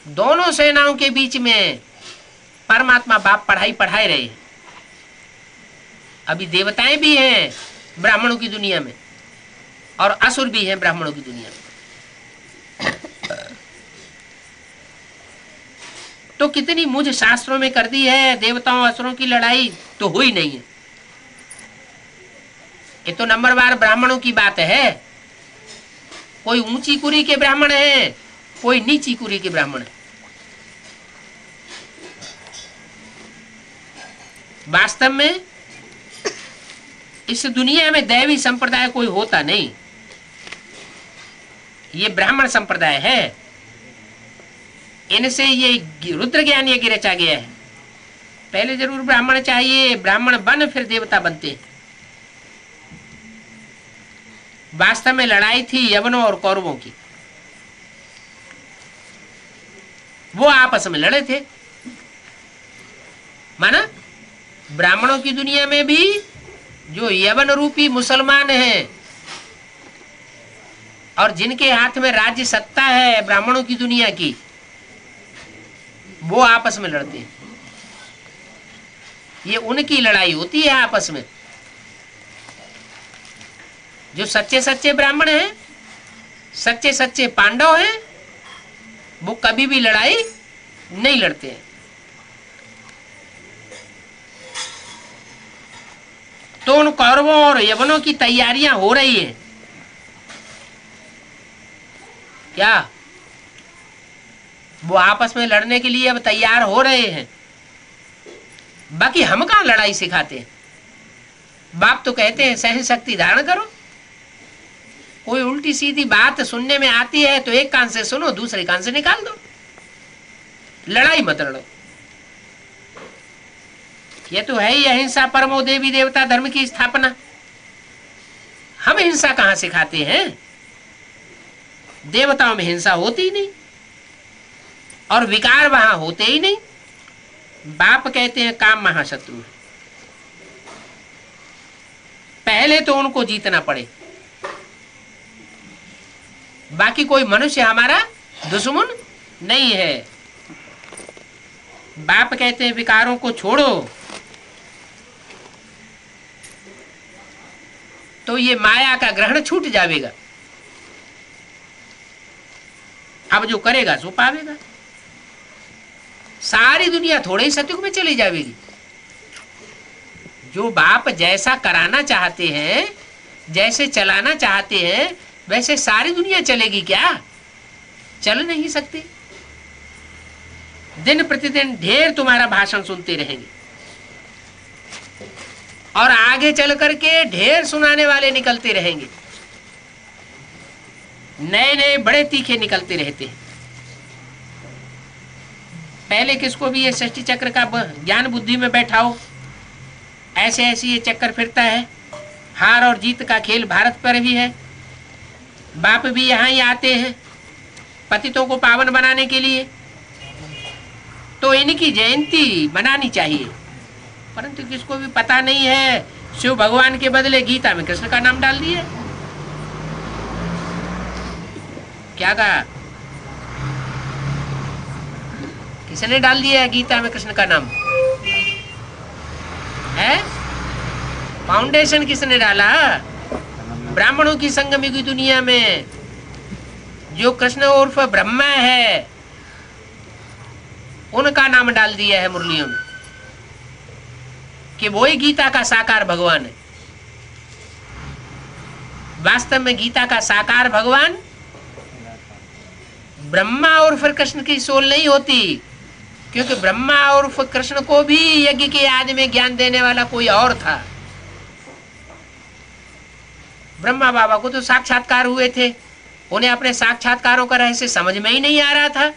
दोनों सेनाओं के बीच में परमात्मा बाप पढ़ाई पढ़ाए रहे हैं। अभी देवताएं भी हैं ब्राह्मणों की दुनिया में और असुर भी हैं ब्राह्मणों की दुनिया में। तो कितनी मुझ शास्त्रों में कर दी है देवताओं असुरों की लड़ाई, तो हुई नहीं है। ये तो नंबरवार ब्राह्मणों की बात है। कोई ऊंची कुरी के ब्राह्मण है, कोई नीची कुरी के ब्राह्मण है। वास्तव में इस दुनिया में दैवी संप्रदाय कोई होता नहीं। ये ब्राह्मण संप्रदाय है। इनसे ये रुद्र ज्ञान ये रचा गया है। पहले जरूर ब्राह्मण चाहिए, ब्राह्मण बन फिर देवता बनते। वास्तव में लड़ाई थी यवनों और कौरवों की। वो आपस में लड़े थे। माना ब्राह्मणों की दुनिया में भी जो यवन रूपी मुसलमान हैं और जिनके हाथ में राज्य सत्ता है ब्राह्मणों की दुनिया की, वो आपस में लड़ते हैं। ये उनकी लड़ाई होती है आपस में। जो सच्चे सच्चे ब्राह्मण हैं, सच्चे सच्चे पांडव हैं, वो कभी भी लड़ाई नहीं लड़ते हैं। तो उन कौरवों और यवनों की तैयारियां हो रही हैं। क्या वो आपस में लड़ने के लिए अब तैयार हो रहे हैं? बाकी हम कहां लड़ाई सिखाते हैं? बाप तो कहते हैं सहन शक्ति धारण करो। कोई उल्टी सीधी बात सुनने में आती है तो एक कान से सुनो, दूसरे कान से निकाल दो। लड़ाई मत लड़ो। ये तो है ही अहिंसा परमो देवी देवता धर्म की स्थापना। हम हिंसा कहां सिखाते हैं? देवताओं में हिंसा होती ही नहीं और विकार वहां होते ही नहीं। बाप कहते हैं काम महाशत्रु है। पहले तो उनको जीतना पड़े, बाकी कोई मनुष्य हमारा दुश्मन नहीं है। बाप कहते हैं विकारों को छोड़ो, तो ये माया का ग्रहण छूट जाएगा। अब जो करेगा सो पावेगा। सारी दुनिया थोड़े ही सतयुग में चली जाएगी। जो बाप जैसा कराना चाहते हैं, जैसे चलाना चाहते हैं, वैसे सारी दुनिया चलेगी क्या? चल नहीं सकती। दिन प्रतिदिन ढेर तुम्हारा भाषण सुनते रहेंगे और आगे चल करके ढेर सुनाने वाले निकलते रहेंगे। नए नए बड़े तीखे निकलते रहते हैं। पहले किसको भी ये सृष्टि चक्र का ज्ञान बुद्धि में बैठाओ, ऐसे ऐसे ये चक्कर फिरता है। हार और जीत का खेल भारत पर भी है। बाप भी यहाँ ही आते हैं पतितों को पावन बनाने के लिए, तो इनकी जयंती मनानी चाहिए। परंतु किसको भी पता नहीं है, शिव भगवान के बदले गीता में कृष्ण का नाम डाल दिया। क्या कहा? किसने डाल दिया गीता में कृष्ण का नाम? है फाउंडेशन किसने डाला? ब्राह्मणों की संगमी की दुनिया में जो कृष्ण उर्फ ब्रह्मा है उनका नाम डाल दिया है मुरलियों में कि वो ही गीता का साकार भगवान है। वास्तव में गीता का साकार भगवान ब्रह्मा और फिर कृष्ण की सोल नहीं होती, क्योंकि ब्रह्मा और फिर कृष्ण को भी यज्ञ के आदि में ज्ञान देने वाला कोई और था। ब्रह्मा बाबा को तो साक्षात्कार हुए थे, उन्हें अपने साक्षात्कारों का रहस्य समझ में ही नहीं आ रहा था।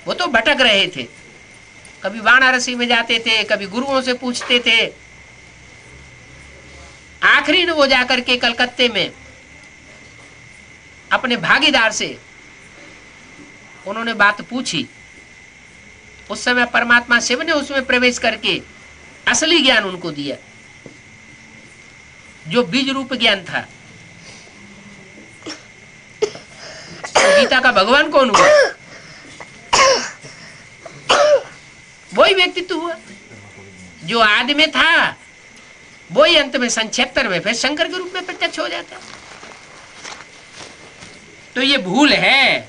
वो तो भटक रहे थे, कभी वाराणसी में जाते थे, कभी गुरुओं से पूछते थे। आखिरी में वो जाकर के कलकत्ते में अपने भागीदार से उन्होंने बात पूछी। उस समय परमात्मा शिव ने उसमें प्रवेश करके असली ज्ञान उनको दिया, जो बीज रूप ज्ञान था। तो गीता का भगवान कौन हुआ? वही व्यक्तित्व हुआ जो आदि में था, वही अंत में सन 76 में फिर शंकर के रूप में प्रत्यक्ष हो जाता। तो ये भूल है।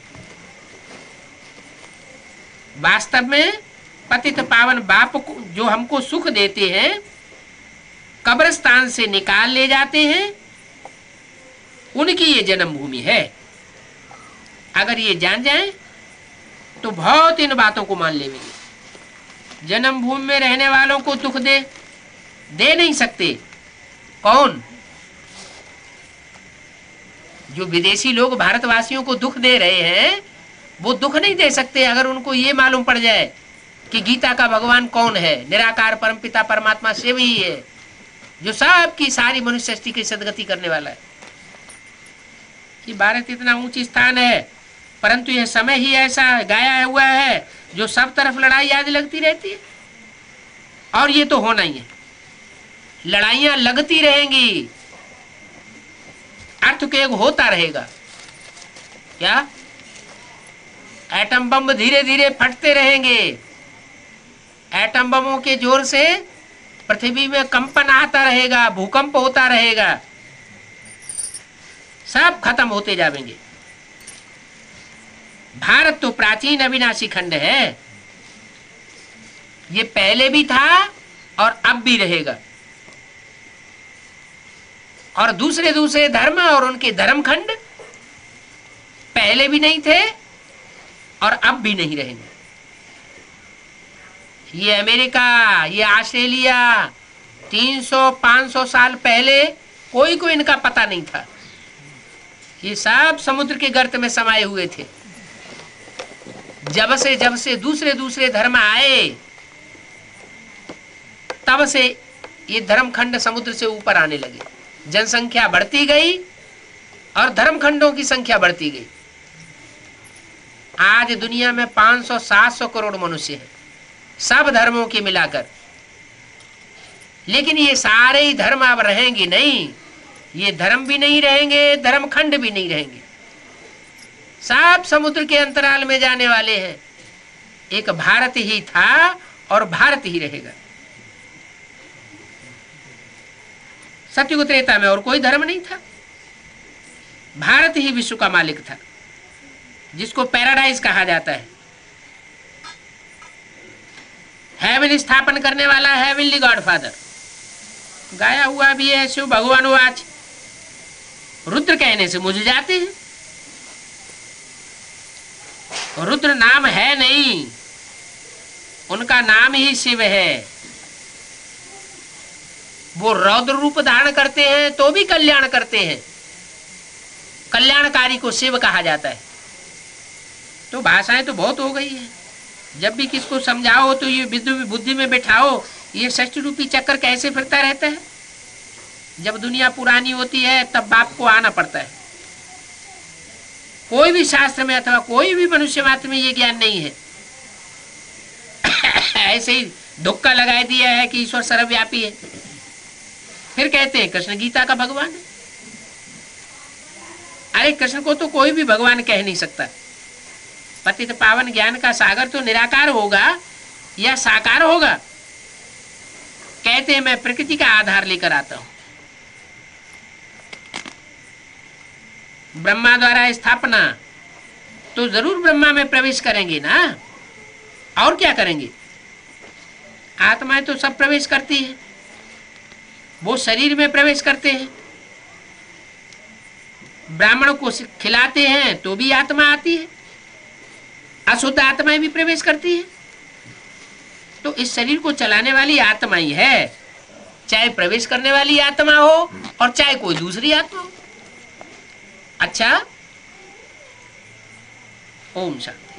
वास्तव में पतित पावन बाप को जो हमको सुख देते हैं, कब्रिस्तान से निकाल ले जाते हैं, उनकी ये जन्मभूमि है। अगर ये जान जाए तो बहुत इन बातों को मान लेंगे। जन्मभूमि में रहने वालों को दुख दे नहीं सकते। कौन? जो विदेशी लोग भारतवासियों को दुख दे रहे हैं, वो दुख नहीं दे सकते अगर उनको ये मालूम पड़ जाए कि गीता का भगवान कौन है। निराकार परमपिता परमात्मा शिव ही है, जो सबकी सारी मनुष्य सृष्टि की सदगति करने वाला है। कि भारत इतना ऊंची स्थान है, परंतु यह समय ही ऐसा गाया हुआ है जो सब तरफ लड़ाई याद लगती रहती है। और ये तो होना ही है, लड़ाइयां लगती रहेंगी, अर्थक्वेक होता रहेगा। क्या? एटम बम धीरे धीरे फटते रहेंगे। एटम बमों के जोर से पृथ्वी में कंपन आता रहेगा, भूकंप होता रहेगा, सब खत्म होते जाएंगे। भारत तो प्राचीन अविनाशी खंड है, ये पहले भी था और अब भी रहेगा। और दूसरे दूसरे धर्म और उनके धर्मखंड पहले भी नहीं थे और अब भी नहीं रहेंगे। ये अमेरिका, ये ऑस्ट्रेलिया 300-500 साल पहले कोई को इनका पता नहीं था। ये सब समुद्र के गर्त में समाये हुए थे। जब से दूसरे दूसरे धर्म आए, तब से ये धर्मखंड समुद्र से ऊपर आने लगे। जनसंख्या बढ़ती गई और धर्मखंडों की संख्या बढ़ती गई। आज दुनिया में 500-700 करोड़ मनुष्य हैं, सब धर्मों के मिलाकर। लेकिन ये सारे ही धर्म अब रहेंगे नहीं। ये धर्म भी नहीं रहेंगे, धर्मखंड भी नहीं रहेंगे, सब समुद्र के अंतराल में जाने वाले हैं। एक भारत ही था और भारत ही रहेगा। सतयुग त्रेता में और कोई धर्म नहीं था, भारत ही विश्व का मालिक था, जिसको पैराडाइज कहा जाता है। हेवन स्थापन करने वाला हेवनली गॉडफादर गाया हुआ भी है। शिव भगवान आज रुद्र कहने से मुझ जाते हैं। रुद्र नाम है नहीं, उनका नाम ही शिव है। वो रौद्र रूप धारण करते हैं तो भी कल्याण करते हैं। कल्याणकारी को शिव कहा जाता है। तो भाषाएं तो बहुत हो गई है। जब भी किसको समझाओ तो ये बुद्धि में बैठाओ, ये षष्ठ रूपी चक्कर कैसे फिरता रहता है। जब दुनिया पुरानी होती है तब बाप को आना पड़ता है। कोई भी शास्त्र में अथवा कोई भी मनुष्य मात्र में ये ज्ञान नहीं है। ऐसे ही धुक्का लगा दिया है कि ईश्वर सर्वव्यापी है, फिर कहते हैं कृष्ण गीता का भगवान है। अरे कृष्ण को तो कोई भी भगवान कह नहीं सकता। पतित पावन ज्ञान का सागर तो निराकार होगा या साकार होगा। कहते हैं मैं प्रकृति का आधार लेकर आता हूं। ब्रह्मा द्वारा स्थापना, तो जरूर ब्रह्मा में प्रवेश करेंगे ना, और क्या करेंगे। आत्माएं तो सब प्रवेश करती है, वो शरीर में प्रवेश करते हैं। ब्राह्मण को खिलाते हैं तो भी आत्मा आती है, अशुद्ध आत्माएं भी प्रवेश करती है। तो इस शरीर को चलाने वाली आत्मा ही है, चाहे प्रवेश करने वाली आत्मा हो और चाहे कोई दूसरी आत्मा हो। अच्छा, ओम शांति।